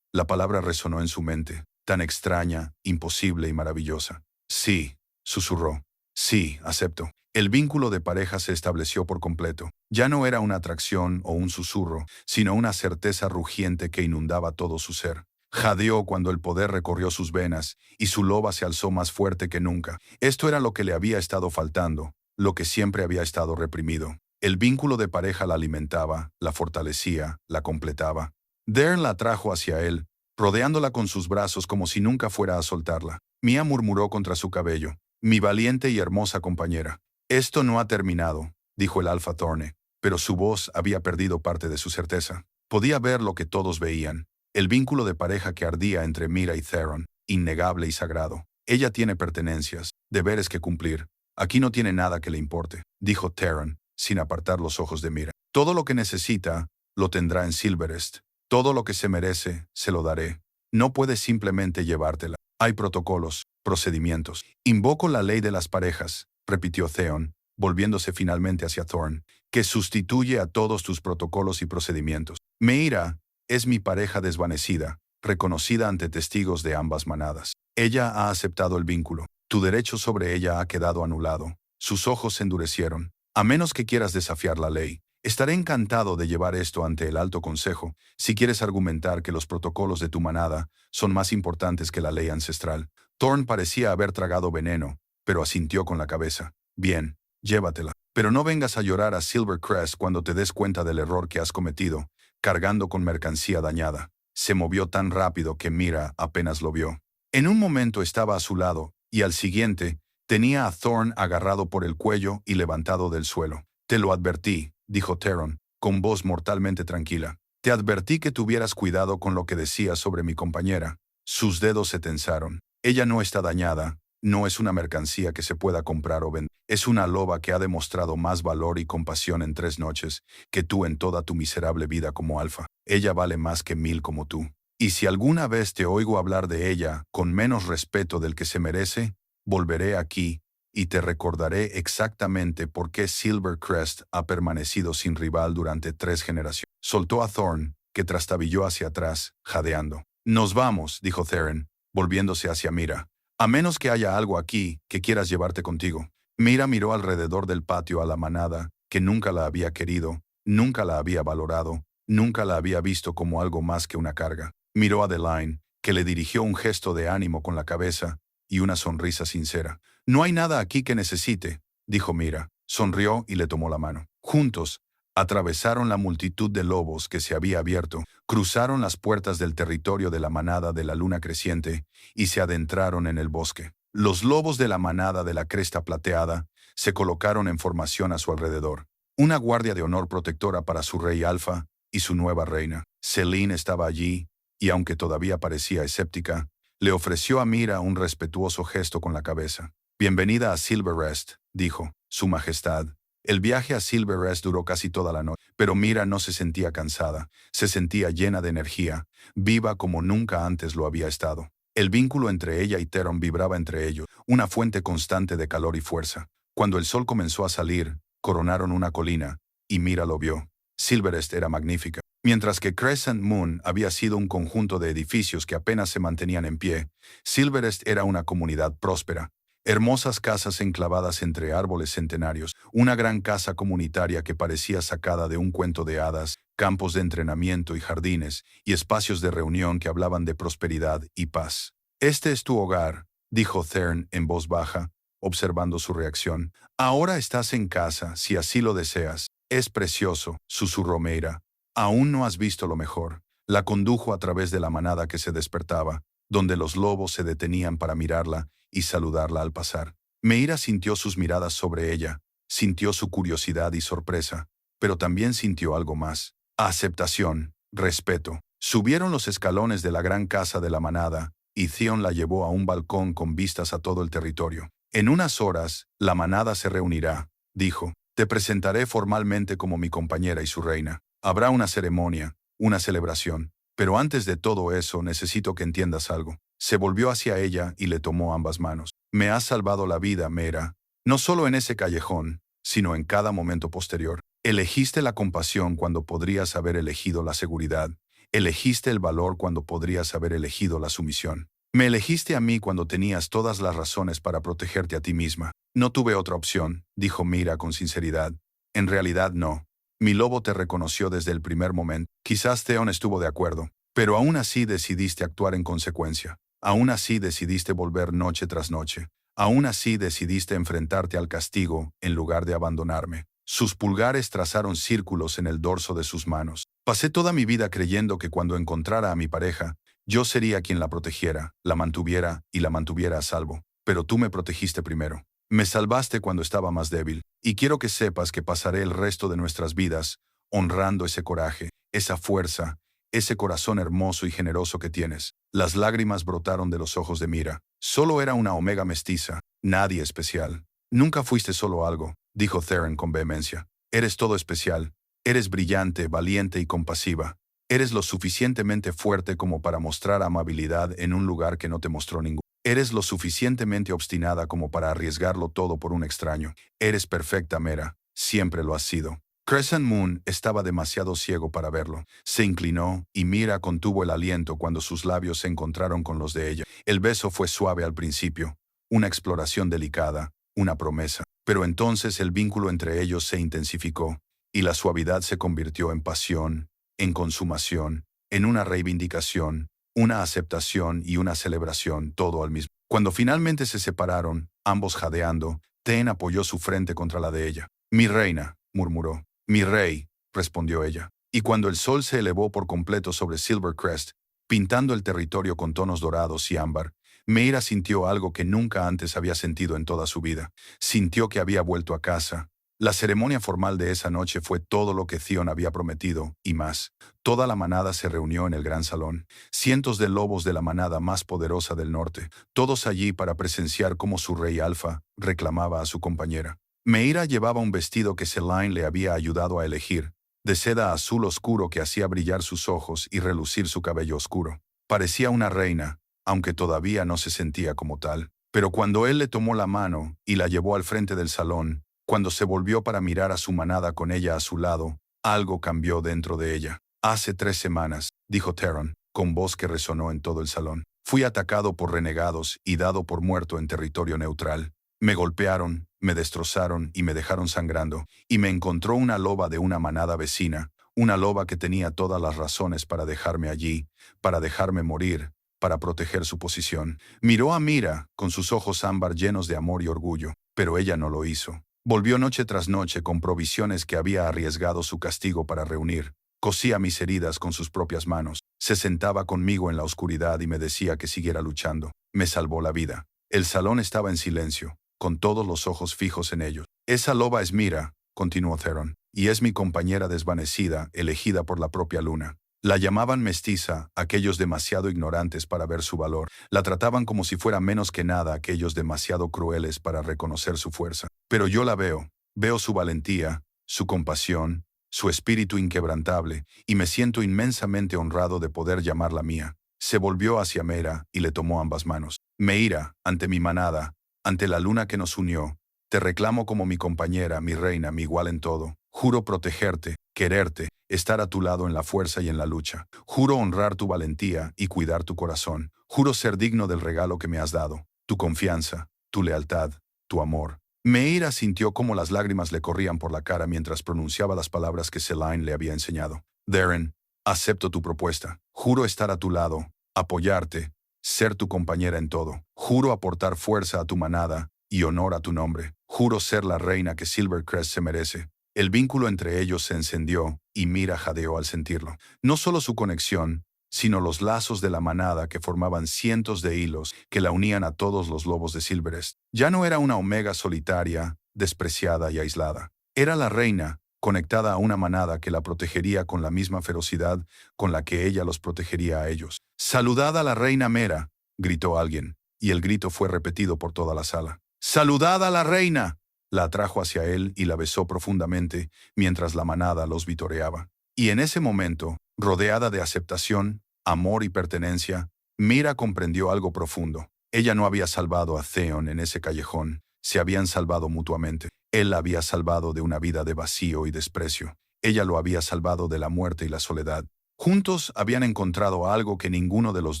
La palabra resonó en su mente, tan extraña, imposible y maravillosa. «Sí», susurró. «Sí, acepto». El vínculo de pareja se estableció por completo. Ya no era una atracción o un susurro, sino una certeza rugiente que inundaba todo su ser. Jadeó cuando el poder recorrió sus venas y su loba se alzó más fuerte que nunca. Esto era lo que le había estado faltando, lo que siempre había estado reprimido. El vínculo de pareja la alimentaba, la fortalecía, la completaba. Dern la atrajo hacia él, rodeándola con sus brazos como si nunca fuera a soltarla. Mia murmuró contra su cabello. «Mi valiente y hermosa compañera». «Esto no ha terminado», dijo el Alpha Thorne, pero su voz había perdido parte de su certeza. Podía ver lo que todos veían, el vínculo de pareja que ardía entre Mira y Theron, innegable y sagrado. «Ella tiene pertenencias, deberes que cumplir. Aquí no tiene nada que le importe», dijo Theron, sin apartar los ojos de Mira. «Todo lo que necesita, lo tendrá en Silverest. Todo lo que se merece, se lo daré. No puedes simplemente llevártela. Hay protocolos, procedimientos». «Invoco la ley de las parejas», repitió Theon, volviéndose finalmente hacia Thorn, «que sustituye a todos tus protocolos y procedimientos. Meira es mi pareja desvanecida, reconocida ante testigos de ambas manadas. Ella ha aceptado el vínculo. Tu derecho sobre ella ha quedado anulado». Sus ojos se endurecieron. «A menos que quieras desafiar la ley. Estaré encantado de llevar esto ante el Alto Consejo, si quieres argumentar que los protocolos de tu manada son más importantes que la ley ancestral». Thorn parecía haber tragado veneno, pero asintió con la cabeza. «Bien, llévatela. Pero no vengas a llorar a Silvercrest cuando te des cuenta del error que has cometido, cargando con mercancía dañada». Se movió tan rápido que Mira apenas lo vio. En un momento estaba a su lado, y al siguiente, tenía a Thorn agarrado por el cuello y levantado del suelo. «Te lo advertí», dijo Theron, con voz mortalmente tranquila. «Te advertí que tuvieras cuidado con lo que decías sobre mi compañera». Sus dedos se tensaron. «Ella no está dañada, no es una mercancía que se pueda comprar o vender. Es una loba que ha demostrado más valor y compasión en 3 noches que tú en toda tu miserable vida como alfa. Ella vale más que 1000 como tú. Y si alguna vez te oigo hablar de ella con menos respeto del que se merece, volveré aquí y te recordaré exactamente por qué Silvercrest ha permanecido sin rival durante 3 generaciones». Soltó a Thorn, que trastabilló hacia atrás, jadeando. «Nos vamos», dijo Theron, volviéndose hacia Mira. «A menos que haya algo aquí que quieras llevarte contigo». Mira miró alrededor del patio a la manada, que nunca la había querido, nunca la había valorado, nunca la había visto como algo más que una carga. Miró a Delain, que le dirigió un gesto de ánimo con la cabeza y una sonrisa sincera. «No hay nada aquí que necesite», dijo Mira. Sonrió y le tomó la mano. Juntos, atravesaron la multitud de lobos que se había abierto, cruzaron las puertas del territorio de la manada de la luna creciente y se adentraron en el bosque. Los lobos de la manada de la cresta plateada se colocaron en formación a su alrededor. Una guardia de honor protectora para su rey Alfa y su nueva reina. Selene estaba allí, y aunque todavía parecía escéptica, le ofreció a Mira un respetuoso gesto con la cabeza. «Bienvenida a Silverest», dijo, «Su Majestad». El viaje a Silverest duró casi toda la noche, pero Mira no se sentía cansada, se sentía llena de energía, viva como nunca antes lo había estado. El vínculo entre ella y Theron vibraba entre ellos, una fuente constante de calor y fuerza. Cuando el sol comenzó a salir, coronaron una colina, y Mira lo vio. Silverest era magnífica. Mientras que Crescent Moon había sido un conjunto de edificios que apenas se mantenían en pie, Silverest era una comunidad próspera. Hermosas casas enclavadas entre árboles centenarios, una gran casa comunitaria que parecía sacada de un cuento de hadas, campos de entrenamiento y jardines, y espacios de reunión que hablaban de prosperidad y paz. «Este es tu hogar», dijo Thern en voz baja, observando su reacción. «Ahora estás en casa, si así lo deseas. Es precioso», susurró Meira. «Aún no has visto lo mejor». La condujo a través de la manada que se despertaba, donde los lobos se detenían para mirarla y saludarla al pasar. Meira sintió sus miradas sobre ella, sintió su curiosidad y sorpresa, pero también sintió algo más: aceptación, respeto. Subieron los escalones de la gran casa de la manada, y Theon la llevó a un balcón con vistas a todo el territorio. «En unas horas, la manada se reunirá», dijo. «Te presentaré formalmente como mi compañera y su reina. Habrá una ceremonia, una celebración. Pero antes de todo eso necesito que entiendas algo». Se volvió hacia ella y le tomó ambas manos. «Me has salvado la vida, Meera. No solo en ese callejón, sino en cada momento posterior. Elegiste la compasión cuando podrías haber elegido la seguridad. Elegiste el valor cuando podrías haber elegido la sumisión. Me elegiste a mí cuando tenías todas las razones para protegerte a ti misma. No tuve otra opción», dijo Meera con sinceridad. «En realidad no. Mi lobo te reconoció desde el primer momento. Quizás Theon estuvo de acuerdo, pero aún así decidiste actuar en consecuencia. Aún así decidiste volver noche tras noche. Aún así decidiste enfrentarte al castigo en lugar de abandonarme». Sus pulgares trazaron círculos en el dorso de sus manos. «Pasé toda mi vida creyendo que cuando encontrara a mi pareja, yo sería quien la protegiera, la mantuviera y la mantuviera a salvo. Pero tú me protegiste primero. Me salvaste cuando estaba más débil, y quiero que sepas que pasaré el resto de nuestras vidas honrando ese coraje, esa fuerza, ese corazón hermoso y generoso que tienes». Las lágrimas brotaron de los ojos de Meera. Solo era una omega mestiza, nadie especial. «Nunca fuiste solo algo», dijo Theron con vehemencia. «Eres todo especial. Eres brillante, valiente y compasiva. Eres lo suficientemente fuerte como para mostrar amabilidad en un lugar que no te mostró ningún. Eres lo suficientemente obstinada como para arriesgarlo todo por un extraño. Eres perfecta, Meera. Siempre lo has sido». Crescent Moon estaba demasiado ciego para verlo. Se inclinó y Meera contuvo el aliento cuando sus labios se encontraron con los de ella. El beso fue suave al principio, una exploración delicada, una promesa. Pero entonces el vínculo entre ellos se intensificó, y la suavidad se convirtió en pasión, en consumación, en una reivindicación, una aceptación y una celebración, todo al mismo. Cuando finalmente se separaron, ambos jadeando, Theon apoyó su frente contra la de ella. «Mi reina», murmuró. «Mi rey», respondió ella. Y cuando el sol se elevó por completo sobre Silvercrest, pintando el territorio con tonos dorados y ámbar, Meira sintió algo que nunca antes había sentido en toda su vida. Sintió que había vuelto a casa. La ceremonia formal de esa noche fue todo lo que Theon había prometido, y más. Toda la manada se reunió en el gran salón. Cientos de lobos de la manada más poderosa del norte, todos allí para presenciar cómo su rey Alfa reclamaba a su compañera. Meira llevaba un vestido que Selene le había ayudado a elegir, de seda azul oscuro que hacía brillar sus ojos y relucir su cabello oscuro. Parecía una reina, aunque todavía no se sentía como tal. Pero cuando él le tomó la mano y la llevó al frente del salón, cuando se volvió para mirar a su manada con ella a su lado, algo cambió dentro de ella. «Hace 3 semanas», dijo Theron, con voz que resonó en todo el salón. «Fui atacado por renegados y dado por muerto en territorio neutral. Me golpearon, me destrozaron y me dejaron sangrando, y me encontró una loba de una manada vecina, una loba que tenía todas las razones para dejarme allí, para dejarme morir, para proteger su posición». Miró a Meera, con sus ojos ámbar llenos de amor y orgullo, pero ella no lo hizo. Volvió noche tras noche con provisiones que había arriesgado su castigo para reunir. Cosía mis heridas con sus propias manos. Se sentaba conmigo en la oscuridad y me decía que siguiera luchando. Me salvó la vida. El salón estaba en silencio, con todos los ojos fijos en ellos. «Esa loba es Meera», continuó Theron, «y es mi compañera desvanecida, elegida por la propia luna». La llamaban mestiza, aquellos demasiado ignorantes para ver su valor. La trataban como si fuera menos que nada, aquellos demasiado crueles para reconocer su fuerza. Pero yo la veo su valentía, su compasión, su espíritu inquebrantable, y me siento inmensamente honrado de poder llamarla mía. Se volvió hacia Mera y le tomó ambas manos. Meira, ante mi manada, ante la luna que nos unió, te reclamo como mi compañera, mi reina, mi igual en todo. Juro protegerte, quererte, estar a tu lado en la fuerza y en la lucha. Juro honrar tu valentía y cuidar tu corazón. Juro ser digno del regalo que me has dado, tu confianza, tu lealtad, tu amor. Meira sintió cómo las lágrimas le corrían por la cara mientras pronunciaba las palabras que Selene le había enseñado. Darren, acepto tu propuesta. Juro estar a tu lado, apoyarte, ser tu compañera en todo. Juro aportar fuerza a tu manada y honor a tu nombre. Juro ser la reina que Silvercrest se merece. El vínculo entre ellos se encendió y Mira jadeó al sentirlo. No solo su conexión, sino los lazos de la manada que formaban cientos de hilos que la unían a todos los lobos de Silverest. Ya no era una omega solitaria, despreciada y aislada. Era la reina, conectada a una manada que la protegería con la misma ferocidad con la que ella los protegería a ellos. «¡Saludad a la reina Mera!», gritó alguien, y el grito fue repetido por toda la sala. «¡Saludad a la reina!». La atrajo hacia él y la besó profundamente mientras la manada los vitoreaba. Y en ese momento, rodeada de aceptación, amor y pertenencia, Mira comprendió algo profundo. Ella no había salvado a Theon en ese callejón, se habían salvado mutuamente. Él la había salvado de una vida de vacío y desprecio. Ella lo había salvado de la muerte y la soledad. Juntos habían encontrado algo que ninguno de los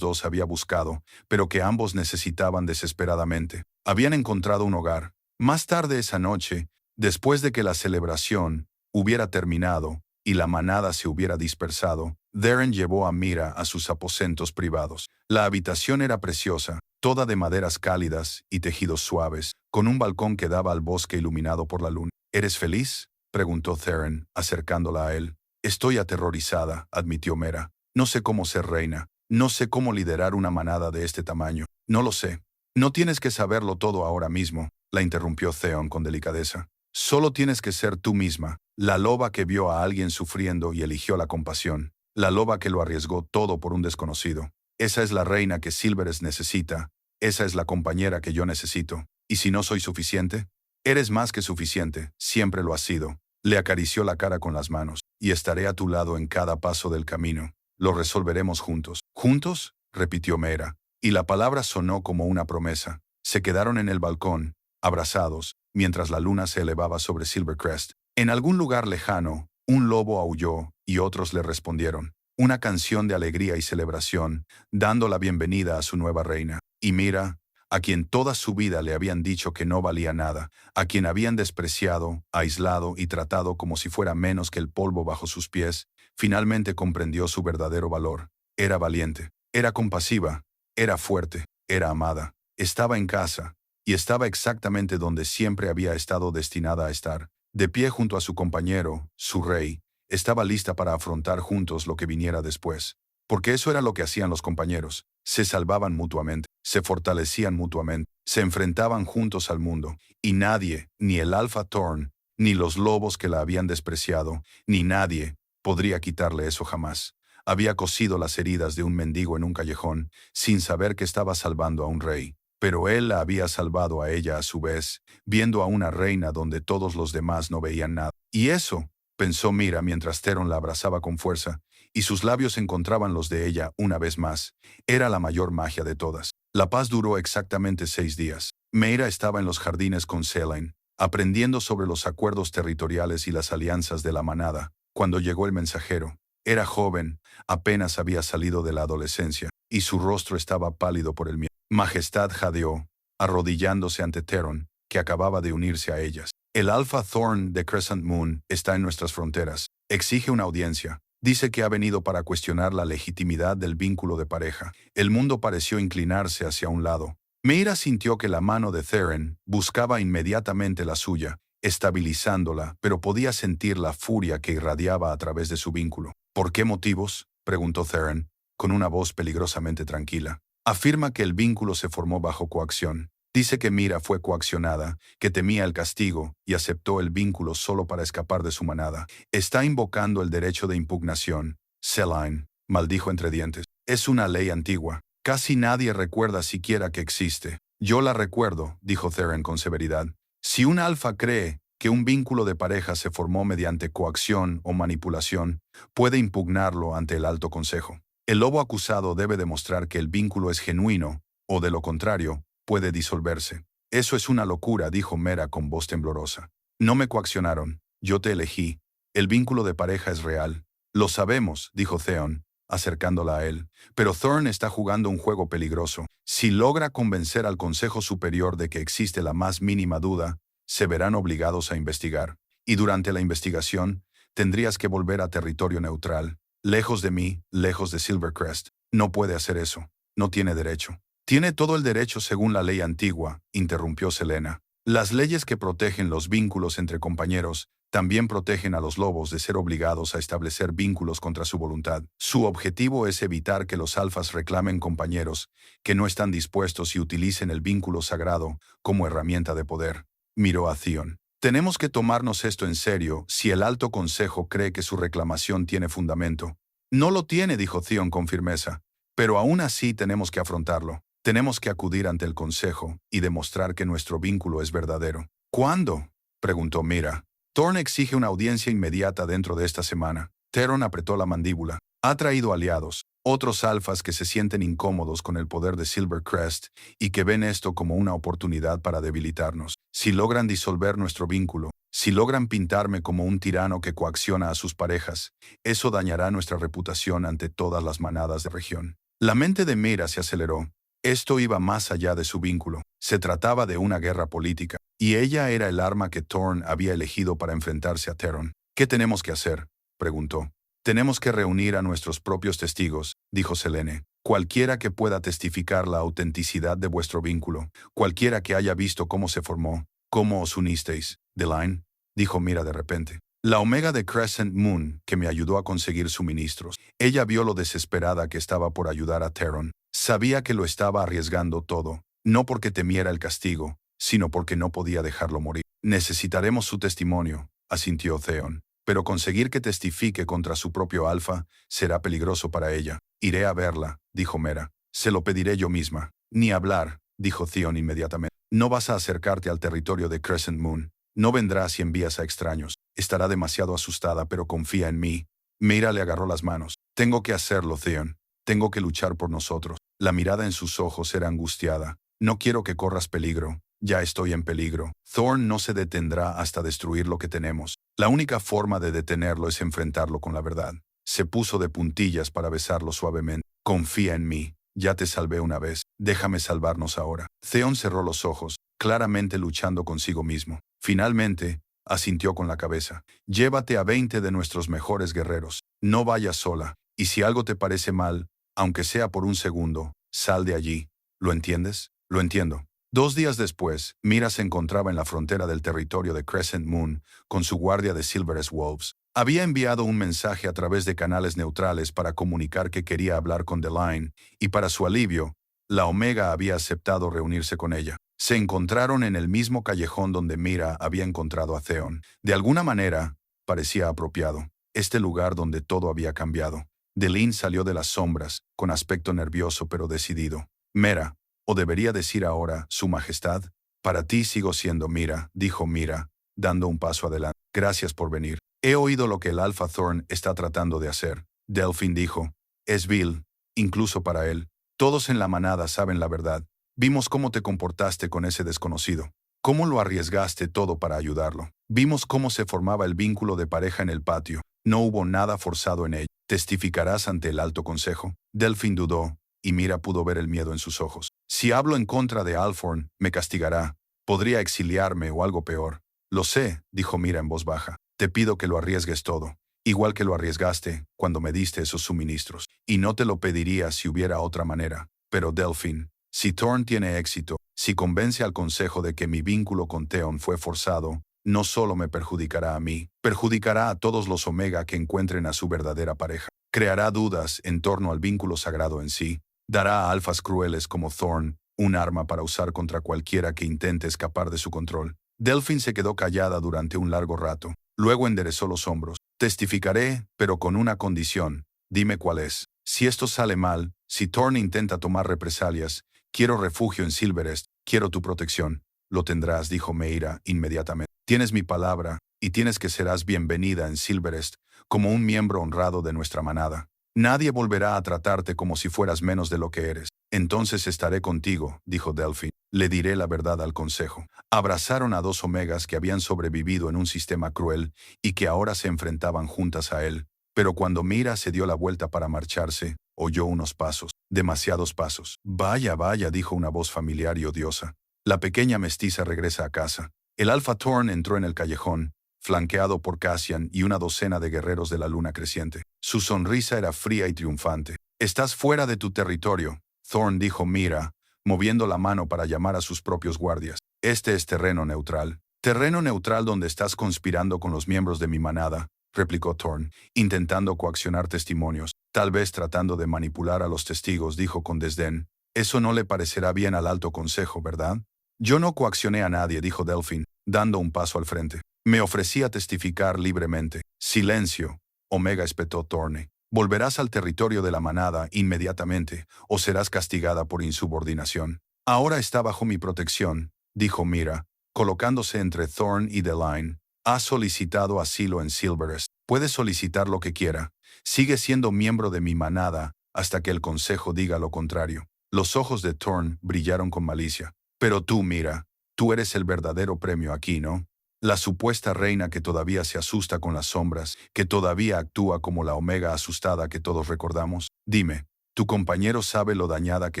dos había buscado, pero que ambos necesitaban desesperadamente. Habían encontrado un hogar. Más tarde esa noche, después de que la celebración hubiera terminado y la manada se hubiera dispersado, Darren llevó a Mira a sus aposentos privados. La habitación era preciosa, toda de maderas cálidas y tejidos suaves, con un balcón que daba al bosque iluminado por la luna. «¿Eres feliz?», preguntó Theron, acercándola a él. «Estoy aterrorizada», admitió Mera. «No sé cómo ser reina. No sé cómo liderar una manada de este tamaño. No lo sé». «No tienes que saberlo todo ahora mismo», la interrumpió Theon con delicadeza. «Solo tienes que ser tú misma, la loba que vio a alguien sufriendo y eligió la compasión, la loba que lo arriesgó todo por un desconocido. Esa es la reina que Silverest necesita, esa es la compañera que yo necesito. ¿Y si no soy suficiente? Eres más que suficiente, siempre lo has sido». Le acarició la cara con las manos. «Y estaré a tu lado en cada paso del camino. Lo resolveremos juntos». «¿Juntos?», repitió Mera, y la palabra sonó como una promesa. Se quedaron en el balcón, abrazados, mientras la luna se elevaba sobre Silvercrest. En algún lugar lejano, un lobo aulló y otros le respondieron. Una canción de alegría y celebración, dando la bienvenida a su nueva reina. Y Mira, a quien toda su vida le habían dicho que no valía nada, a quien habían despreciado, aislado y tratado como si fuera menos que el polvo bajo sus pies, finalmente comprendió su verdadero valor. Era valiente, era compasiva, era fuerte, era amada, estaba en casa, y estaba exactamente donde siempre había estado destinada a estar, de pie junto a su compañero, su rey. Estaba lista para afrontar juntos lo que viniera después. Porque eso era lo que hacían los compañeros. Se salvaban mutuamente, se fortalecían mutuamente, se enfrentaban juntos al mundo. Y nadie, ni el Alpha Thorn, ni los lobos que la habían despreciado, ni nadie, podría quitarle eso jamás. Había cosido las heridas de un mendigo en un callejón, sin saber que estaba salvando a un rey. Pero él la había salvado a ella a su vez, viendo a una reina donde todos los demás no veían nada. Y eso, pensó Mira mientras Theron la abrazaba con fuerza, y sus labios encontraban los de ella una vez más, era la mayor magia de todas. La paz duró exactamente 6 días. Meira estaba en los jardines con Selene, aprendiendo sobre los acuerdos territoriales y las alianzas de la manada, cuando llegó el mensajero. Era joven, apenas había salido de la adolescencia, y su rostro estaba pálido por el miedo. Majestad jadeó, arrodillándose ante Theron, que acababa de unirse a ellas. El Alpha Thorn de Crescent Moon está en nuestras fronteras. Exige una audiencia. Dice que ha venido para cuestionar la legitimidad del vínculo de pareja. El mundo pareció inclinarse hacia un lado. Meira sintió que la mano de Theron buscaba inmediatamente la suya, estabilizándola, pero podía sentir la furia que irradiaba a través de su vínculo. ¿Por qué motivos?, preguntó Theron, con una voz peligrosamente tranquila. Afirma que el vínculo se formó bajo coacción. Dice que Mira fue coaccionada, que temía el castigo y aceptó el vínculo solo para escapar de su manada. Está invocando el derecho de impugnación. Selene, maldijo entre dientes. Es una ley antigua. Casi nadie recuerda siquiera que existe. Yo la recuerdo, dijo Theron con severidad. Si un alfa cree que un vínculo de pareja se formó mediante coacción o manipulación, puede impugnarlo ante el Alto Consejo. El lobo acusado debe demostrar que el vínculo es genuino, o de lo contrario, puede disolverse. Eso es una locura, dijo Mera con voz temblorosa. No me coaccionaron, yo te elegí. El vínculo de pareja es real. Lo sabemos, dijo Theon, acercándola a él. Pero Thorne está jugando un juego peligroso. Si logra convencer al Consejo Superior de que existe la más mínima duda, se verán obligados a investigar. Y durante la investigación, tendrías que volver a territorio neutral. Lejos de mí, lejos de Silvercrest. No puede hacer eso. No tiene derecho. Tiene todo el derecho según la ley antigua, interrumpió Selena. Las leyes que protegen los vínculos entre compañeros también protegen a los lobos de ser obligados a establecer vínculos contra su voluntad. Su objetivo es evitar que los alfas reclamen compañeros que no están dispuestos y utilicen el vínculo sagrado como herramienta de poder. Miró a Theon. Tenemos que tomarnos esto en serio si el Alto Consejo cree que su reclamación tiene fundamento. No lo tiene, dijo Theon con firmeza, pero aún así tenemos que afrontarlo. Tenemos que acudir ante el Consejo y demostrar que nuestro vínculo es verdadero. ¿Cuándo?, preguntó Mira. Thorne exige una audiencia inmediata dentro de esta semana. Theron apretó la mandíbula. Ha traído aliados, otros alfas que se sienten incómodos con el poder de Silvercrest y que ven esto como una oportunidad para debilitarnos. Si logran disolver nuestro vínculo, si logran pintarme como un tirano que coacciona a sus parejas, eso dañará nuestra reputación ante todas las manadas de región. La mente de Mira se aceleró. Esto iba más allá de su vínculo. Se trataba de una guerra política, y ella era el arma que Thorne había elegido para enfrentarse a Theron. ¿Qué tenemos que hacer?, preguntó. Tenemos que reunir a nuestros propios testigos, dijo Selene. Cualquiera que pueda testificar la autenticidad de vuestro vínculo, cualquiera que haya visto cómo se formó, cómo os unisteis. Deline, dijo Mira de repente. La Omega de Crescent Moon, que me ayudó a conseguir suministros. Ella vio lo desesperada que estaba por ayudar a Theron. Sabía que lo estaba arriesgando todo, no porque temiera el castigo, sino porque no podía dejarlo morir. Necesitaremos su testimonio, asintió Theon, pero conseguir que testifique contra su propio alfa será peligroso para ella. Iré a verla, dijo Mera. Se lo pediré yo misma. Ni hablar, dijo Theon inmediatamente. No vas a acercarte al territorio de Crescent Moon. No vendrás si envías a extraños. Estará demasiado asustada, pero confía en mí. Mira le agarró las manos. Tengo que hacerlo, Theon. Tengo que luchar por nosotros. La mirada en sus ojos era angustiada. No quiero que corras peligro. Ya estoy en peligro. Thorne no se detendrá hasta destruir lo que tenemos. La única forma de detenerlo es enfrentarlo con la verdad. Se puso de puntillas para besarlo suavemente. Confía en mí. Ya te salvé una vez. Déjame salvarnos ahora. Theon cerró los ojos, claramente luchando consigo mismo. Finalmente, asintió con la cabeza. Llévate a 20 de nuestros mejores guerreros. No vayas sola. Y si algo te parece mal, aunque sea por un segundo, sal de allí. ¿Lo entiendes? Lo entiendo. 2 días después, Mira se encontraba en la frontera del territorio de Crescent Moon con su guardia de Silverest Wolves. Había enviado un mensaje a través de canales neutrales para comunicar que quería hablar con Deline, y para su alivio, la Omega había aceptado reunirse con ella. Se encontraron en el mismo callejón donde Mira había encontrado a Theon. De alguna manera, parecía apropiado. Este lugar donde todo había cambiado. Deline salió de las sombras, con aspecto nervioso pero decidido. Mera, o debería decir ahora, Su Majestad. Para ti sigo siendo Mira, dijo Mira, dando un paso adelante. Gracias por venir. He oído lo que el Alpha Thorne está tratando de hacer. Delphine dijo. Es vil, incluso para él. Todos en la manada saben la verdad. Vimos cómo te comportaste con ese desconocido. Cómo lo arriesgaste todo para ayudarlo. Vimos cómo se formaba el vínculo de pareja en el patio. No hubo nada forzado en ello. ¿Testificarás ante el Alto Consejo? Delphine dudó, y Mira pudo ver el miedo en sus ojos. Si hablo en contra de Althorn, me castigará. Podría exiliarme o algo peor. Lo sé, dijo Mira en voz baja. Te pido que lo arriesgues todo, igual que lo arriesgaste cuando me diste esos suministros. Y no te lo pediría si hubiera otra manera. Pero Delphine, si Thorne tiene éxito, si convence al Consejo de que mi vínculo con Theon fue forzado, no solo me perjudicará a mí, perjudicará a todos los Omega que encuentren a su verdadera pareja. Creará dudas en torno al vínculo sagrado en sí. Dará a alfas crueles como Thorne un arma para usar contra cualquiera que intente escapar de su control. Delphine se quedó callada durante un largo rato. Luego enderezó los hombros. Testificaré, pero con una condición. Dime cuál es. Si esto sale mal, si Thorne intenta tomar represalias, quiero refugio en Silverest, quiero tu protección. Lo tendrás, dijo Meira inmediatamente. Tienes mi palabra, y tienes que serás bienvenida en Silverest como un miembro honrado de nuestra manada. Nadie volverá a tratarte como si fueras menos de lo que eres. Entonces estaré contigo, dijo Delphine. Le diré la verdad al consejo. Abrazaron a dos omegas que habían sobrevivido en un sistema cruel y que ahora se enfrentaban juntas a él. Pero cuando Mira se dio la vuelta para marcharse, oyó unos pasos, demasiados pasos. Vaya, vaya, dijo una voz familiar y odiosa. La pequeña mestiza regresa a casa. El Alpha Thorn entró en el callejón, flanqueado por Cassian y una docena de guerreros de la luna creciente. Su sonrisa era fría y triunfante. «Estás fuera de tu territorio», Thorn dijo Mira, moviendo la mano para llamar a sus propios guardias. «Este es terreno neutral». «Terreno neutral donde estás conspirando con los miembros de mi manada», replicó Thorn, intentando coaccionar testimonios, tal vez tratando de manipular a los testigos, dijo con desdén. «Eso no le parecerá bien al alto consejo, ¿verdad?» «Yo no coaccioné a nadie», dijo Delphine, dando un paso al frente. «Me ofrecí a testificar libremente». «Silencio», Omega espetó Thorne. «Volverás al territorio de la manada inmediatamente, o serás castigada por insubordinación». «Ahora está bajo mi protección», dijo Mira, colocándose entre Thorn y Deline. «Ha solicitado asilo en Silverest. Puede solicitar lo que quiera. Sigue siendo miembro de mi manada hasta que el consejo diga lo contrario». Los ojos de Thorn brillaron con malicia. «Pero tú, Mira, tú eres el verdadero premio aquí, ¿no? La supuesta reina que todavía se asusta con las sombras, que todavía actúa como la Omega asustada que todos recordamos. Dime, ¿tu compañero sabe lo dañada que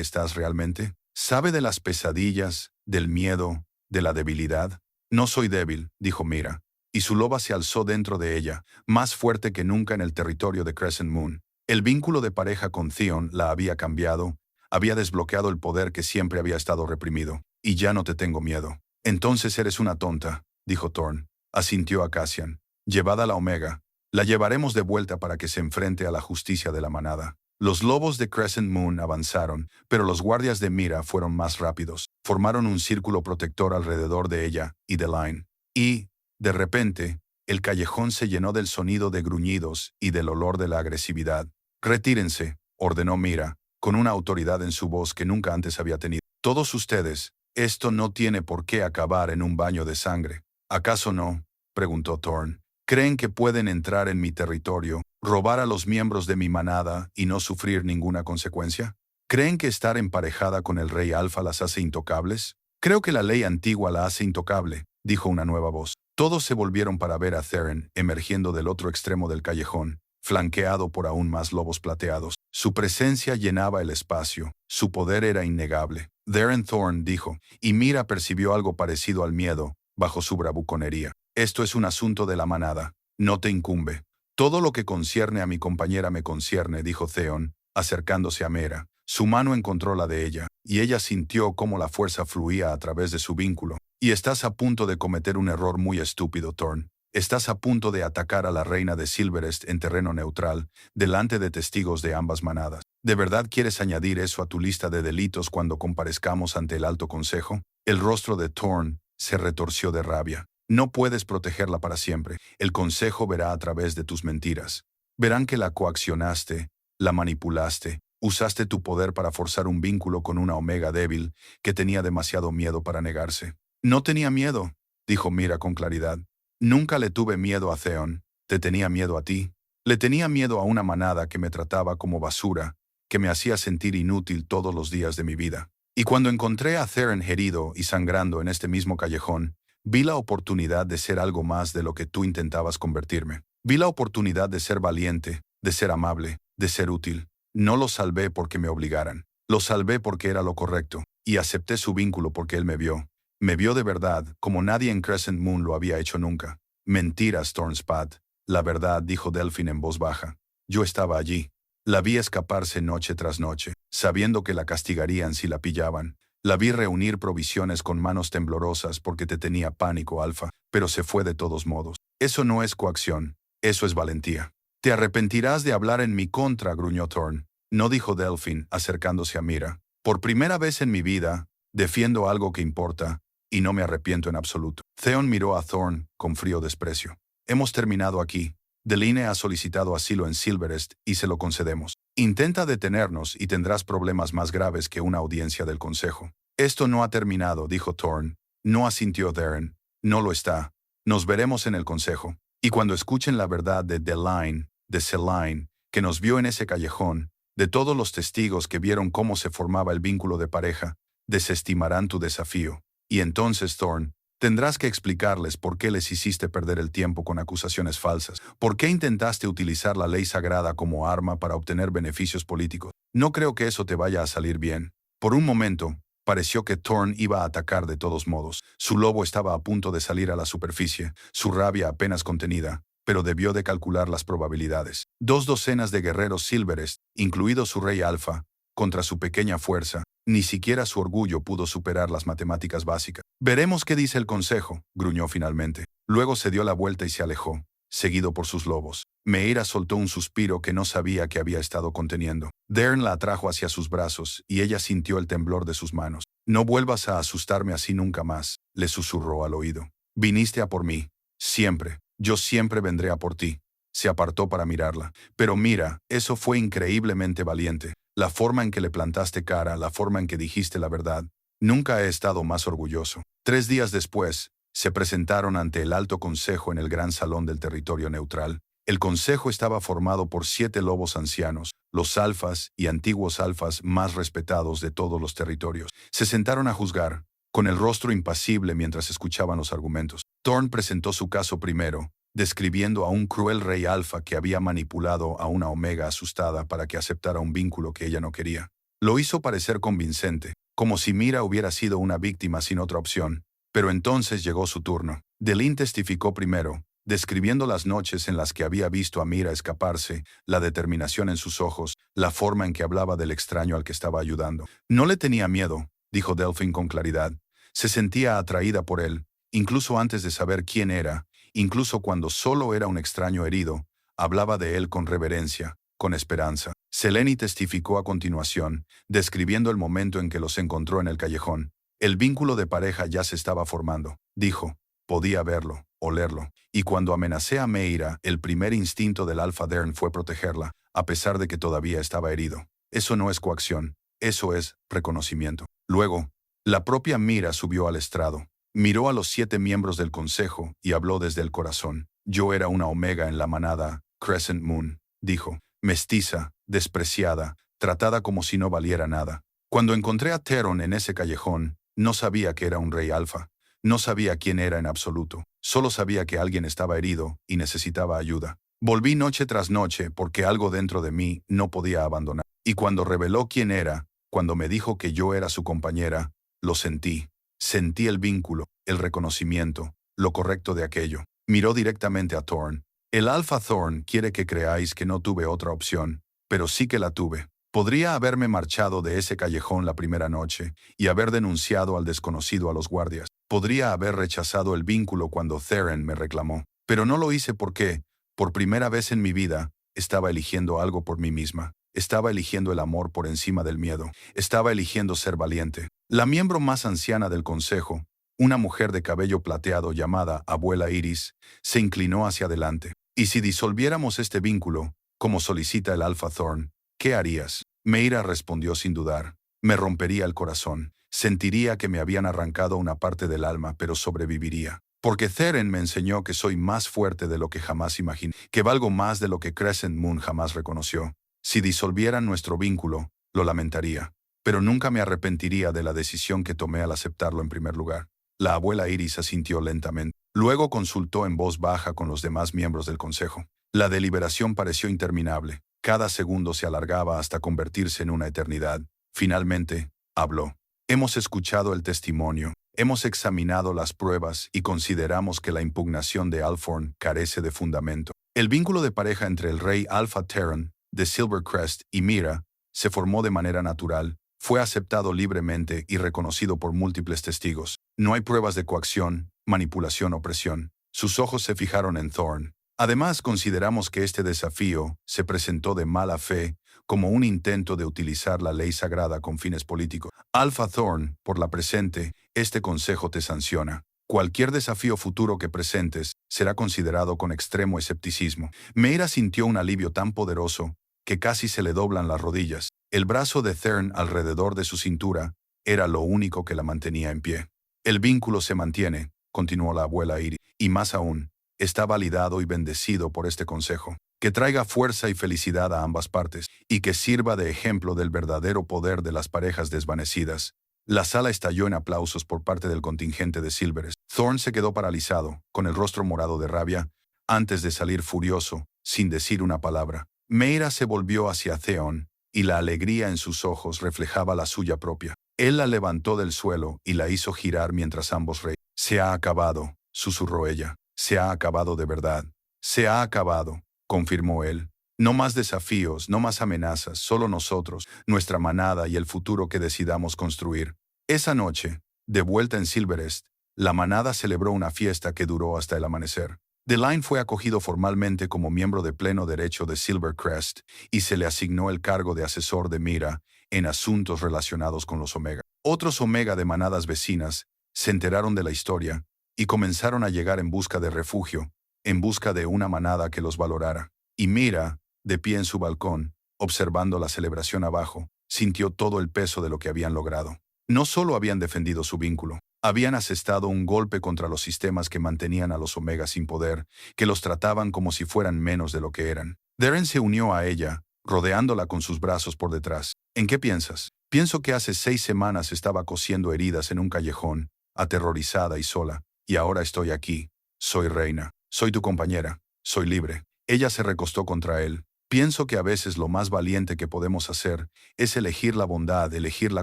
estás realmente? ¿Sabe de las pesadillas, del miedo, de la debilidad?» «No soy débil», dijo Mira, y su loba se alzó dentro de ella, más fuerte que nunca en el territorio de Crescent Moon. El vínculo de pareja con Theon la había cambiado, había desbloqueado el poder que siempre había estado reprimido. «Y ya no te tengo miedo». «Entonces eres una tonta», dijo Thorn. Asintió a Cassian. «Llevad a la Omega. La llevaremos de vuelta para que se enfrente a la justicia de la manada». Los lobos de Crescent Moon avanzaron, pero los guardias de Mira fueron más rápidos. Formaron un círculo protector alrededor de ella y de Line. Y, de repente, el callejón se llenó del sonido de gruñidos y del olor de la agresividad. «Retírense», ordenó Mira, con una autoridad en su voz que nunca antes había tenido. «Todos ustedes, esto no tiene por qué acabar en un baño de sangre». «¿Acaso no?», preguntó Thorn. «¿Creen que pueden entrar en mi territorio, robar a los miembros de mi manada y no sufrir ninguna consecuencia? ¿Creen que estar emparejada con el rey Alfa las hace intocables? Creo que la ley antigua la hace intocable», dijo una nueva voz. Todos se volvieron para ver a Theron emergiendo del otro extremo del callejón, flanqueado por aún más lobos plateados. Su presencia llenaba el espacio, su poder era innegable. «Theron Thorn», dijo, y Mira percibió algo parecido al miedo bajo su bravuconería. «Esto es un asunto de la manada. No te incumbe». «Todo lo que concierne a mi compañera me concierne», dijo Theon, acercándose a Mera. Su mano encontró la de ella, y ella sintió cómo la fuerza fluía a través de su vínculo. «Y estás a punto de cometer un error muy estúpido, Thorn. Estás a punto de atacar a la reina de Silverest en terreno neutral, delante de testigos de ambas manadas. ¿De verdad quieres añadir eso a tu lista de delitos cuando comparezcamos ante el Alto Consejo?» El rostro de Thorn se retorció de rabia. «No puedes protegerla para siempre. El consejo verá a través de tus mentiras. Verán que la coaccionaste, la manipulaste, usaste tu poder para forzar un vínculo con una Omega débil que tenía demasiado miedo para negarse». «No tenía miedo», dijo Mira con claridad. «Nunca le tuve miedo a Theon. Te tenía miedo a ti. Le tenía miedo a una manada que me trataba como basura, que me hacía sentir inútil todos los días de mi vida. Y cuando encontré a Theron herido y sangrando en este mismo callejón, vi la oportunidad de ser algo más de lo que tú intentabas convertirme. Vi la oportunidad de ser valiente, de ser amable, de ser útil. No lo salvé porque me obligaran. Lo salvé porque era lo correcto, y acepté su vínculo porque él me vio. Me vio de verdad, como nadie en Crescent Moon lo había hecho nunca». «Mentiras, Thornspad. La verdad», dijo Delphine en voz baja. «Yo estaba allí. La vi escaparse noche tras noche, sabiendo que la castigarían si la pillaban. La vi reunir provisiones con manos temblorosas porque te tenía pánico, Alfa, pero se fue de todos modos. Eso no es coacción, eso es valentía». «Te arrepentirás de hablar en mi contra», gruñó Thorn. «No», dijo Delphine, acercándose a Mira. «Por primera vez en mi vida, defiendo algo que importa, y no me arrepiento en absoluto». Theon miró a Thorn con frío desprecio. «Hemos terminado aquí. Deline ha solicitado asilo en Silverest y se lo concedemos. Intenta detenernos y tendrás problemas más graves que una audiencia del consejo». «Esto no ha terminado», dijo Thorn. «No», asintió Theron. «No lo está. Nos veremos en el consejo. Y cuando escuchen la verdad de Deline, de Selene, que nos vio en ese callejón, de todos los testigos que vieron cómo se formaba el vínculo de pareja, desestimarán tu desafío. Y entonces, Thorn, tendrás que explicarles por qué les hiciste perder el tiempo con acusaciones falsas, por qué intentaste utilizar la ley sagrada como arma para obtener beneficios políticos. No creo que eso te vaya a salir bien. Por un momento, pareció que Thorn iba a atacar de todos modos. Su lobo estaba a punto de salir a la superficie, su rabia apenas contenida, pero debió de calcular las probabilidades. 2 docenas de guerreros Silverest, incluido su rey Alfa, contra su pequeña fuerza. Ni siquiera su orgullo pudo superar las matemáticas básicas. Veremos qué dice el consejo, gruñó finalmente. Luego se dio la vuelta y se alejó, seguido por sus lobos. Meira soltó un suspiro que no sabía que había estado conteniendo. Dern la atrajo hacia sus brazos y ella sintió el temblor de sus manos. No vuelvas a asustarme así nunca más, le susurró al oído. Viniste a por mí. Siempre. Yo siempre vendré a por ti. Se apartó para mirarla. Pero mira, eso fue increíblemente valiente. La forma en que le plantaste cara, la forma en que dijiste la verdad. Nunca he estado más orgulloso. 3 días después, se presentaron ante el Alto Consejo en el gran salón del territorio neutral. El consejo estaba formado por 7 lobos ancianos, los alfas y antiguos alfas más respetados de todos los territorios. Se sentaron a juzgar, con el rostro impasible mientras escuchaban los argumentos. Thorn presentó su caso primero, describiendo a un cruel rey alfa que había manipulado a una omega asustada para que aceptara un vínculo que ella no quería. Lo hizo parecer convincente, como si Mira hubiera sido una víctima sin otra opción. Pero entonces llegó su turno. Delin testificó primero, describiendo las noches en las que había visto a Mira escaparse, la determinación en sus ojos, la forma en que hablaba del extraño al que estaba ayudando. No le tenía miedo, dijo Delphine con claridad. Se sentía atraída por él, incluso antes de saber quién era, incluso cuando solo era un extraño herido, hablaba de él con reverencia, con esperanza. Seleni testificó a continuación, describiendo el momento en que los encontró en el callejón. El vínculo de pareja ya se estaba formando, dijo. Podía verlo, olerlo. Y cuando amenacé a Meira, el primer instinto del Alfa Dern fue protegerla, a pesar de que todavía estaba herido. Eso no es coacción, eso es reconocimiento. Luego, la propia Mira subió al estrado. Miró a los 7 miembros del consejo y habló desde el corazón. Yo era una omega en la manada, Crescent Moon, dijo. Mestiza, despreciada, tratada como si no valiera nada. Cuando encontré a Theron en ese callejón, no sabía que era un rey alfa. No sabía quién era en absoluto. Solo sabía que alguien estaba herido y necesitaba ayuda. Volví noche tras noche porque algo dentro de mí no podía abandonar. Y cuando reveló quién era, cuando me dijo que yo era su compañera, lo sentí. Sentí el vínculo, el reconocimiento, lo correcto de aquello. Miró directamente a Thorn. El Alpha Thorn quiere que creáis que no tuve otra opción, pero sí que la tuve. Podría haberme marchado de ese callejón la primera noche y haber denunciado al desconocido a los guardias. Podría haber rechazado el vínculo cuando Theron me reclamó. Pero no lo hice porque, por primera vez en mi vida, estaba eligiendo algo por mí misma. Estaba eligiendo el amor por encima del miedo. Estaba eligiendo ser valiente. La miembro más anciana del consejo, una mujer de cabello plateado llamada Abuela Iris, se inclinó hacia adelante. ¿Y si disolviéramos este vínculo, como solicita el Alpha Thorn, qué harías? Meira respondió sin dudar. Me rompería el corazón. Sentiría que me habían arrancado una parte del alma, pero sobreviviría. Porque Theren me enseñó que soy más fuerte de lo que jamás imaginé, que valgo más de lo que Crescent Moon jamás reconoció. Si disolvieran nuestro vínculo, lo lamentaría, pero nunca me arrepentiría de la decisión que tomé al aceptarlo en primer lugar. La abuela Iris asintió lentamente. Luego consultó en voz baja con los demás miembros del consejo. La deliberación pareció interminable. Cada segundo se alargaba hasta convertirse en una eternidad. Finalmente, habló. Hemos escuchado el testimonio, hemos examinado las pruebas y consideramos que la impugnación de Althorn carece de fundamento. El vínculo de pareja entre el rey Alpha Theron, de Silvercrest, y Mira, se formó de manera natural, fue aceptado libremente y reconocido por múltiples testigos. No hay pruebas de coacción, manipulación o presión. Sus ojos se fijaron en Thorn. Además, consideramos que este desafío se presentó de mala fe, como un intento de utilizar la ley sagrada con fines políticos. Alpha Thorn, por la presente, este consejo te sanciona. Cualquier desafío futuro que presentes será considerado con extremo escepticismo. Meira sintió un alivio tan poderoso que casi se le doblan las rodillas. El brazo de Thern alrededor de su cintura era lo único que la mantenía en pie. El vínculo se mantiene, continuó la abuela Iris, y más aún, está validado y bendecido por este consejo. Que traiga fuerza y felicidad a ambas partes, y que sirva de ejemplo del verdadero poder de las parejas desvanecidas. La sala estalló en aplausos por parte del contingente de Silverest. Thorne se quedó paralizado, con el rostro morado de rabia, antes de salir furioso, sin decir una palabra. Meira se volvió hacia Theon, y la alegría en sus ojos reflejaba la suya propia. Él la levantó del suelo y la hizo girar mientras ambos reían. «Se ha acabado», susurró ella. «Se ha acabado de verdad. Se ha acabado», confirmó él. «No más desafíos, no más amenazas, solo nosotros, nuestra manada y el futuro que decidamos construir». Esa noche, de vuelta en Silverest, la manada celebró una fiesta que duró hasta el amanecer. Delain fue acogido formalmente como miembro de pleno derecho de Silvercrest y se le asignó el cargo de asesor de Mira en asuntos relacionados con los Omega. Otros Omega de manadas vecinas se enteraron de la historia y comenzaron a llegar en busca de refugio, en busca de una manada que los valorara. Y Mira, de pie en su balcón, observando la celebración abajo, sintió todo el peso de lo que habían logrado. No solo habían defendido su vínculo, habían asestado un golpe contra los sistemas que mantenían a los Omega sin poder, que los trataban como si fueran menos de lo que eran. Darren se unió a ella, rodeándola con sus brazos por detrás. «¿En qué piensas?» «Pienso que hace 6 semanas estaba cosiendo heridas en un callejón, aterrorizada y sola, y ahora estoy aquí. Soy reina. Soy tu compañera. Soy libre». Ella se recostó contra él. «Pienso que a veces lo más valiente que podemos hacer es elegir la bondad, elegir la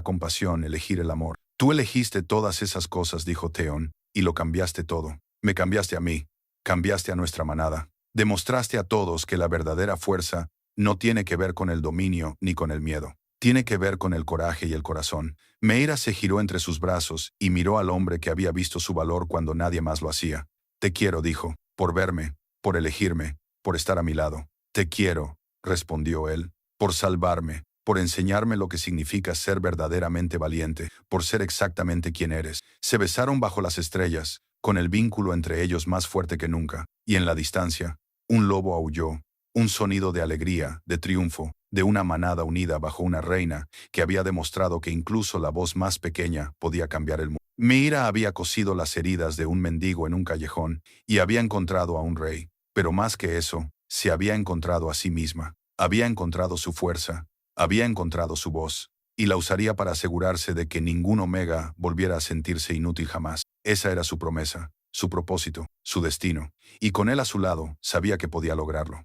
compasión, elegir el amor». «Tú elegiste todas esas cosas», dijo Theon, «y lo cambiaste todo. Me cambiaste a mí. Cambiaste a nuestra manada. Demostraste a todos que la verdadera fuerza no tiene que ver con el dominio ni con el miedo. Tiene que ver con el coraje y el corazón». Meira se giró entre sus brazos y miró al hombre que había visto su valor cuando nadie más lo hacía. «Te quiero», dijo, «por verme, por elegirme, por estar a mi lado». «Te quiero», respondió él, «por salvarme, por enseñarme lo que significa ser verdaderamente valiente, por ser exactamente quien eres». Se besaron bajo las estrellas, con el vínculo entre ellos más fuerte que nunca, y en la distancia, un lobo aulló, un sonido de alegría, de triunfo, de una manada unida bajo una reina que había demostrado que incluso la voz más pequeña podía cambiar el mundo. Meira había cosido las heridas de un mendigo en un callejón y había encontrado a un rey, pero más que eso, se había encontrado a sí misma, había encontrado su fuerza, había encontrado su voz, y la usaría para asegurarse de que ningún Omega volviera a sentirse inútil jamás. Esa era su promesa, su propósito, su destino, y con él a su lado sabía que podía lograrlo.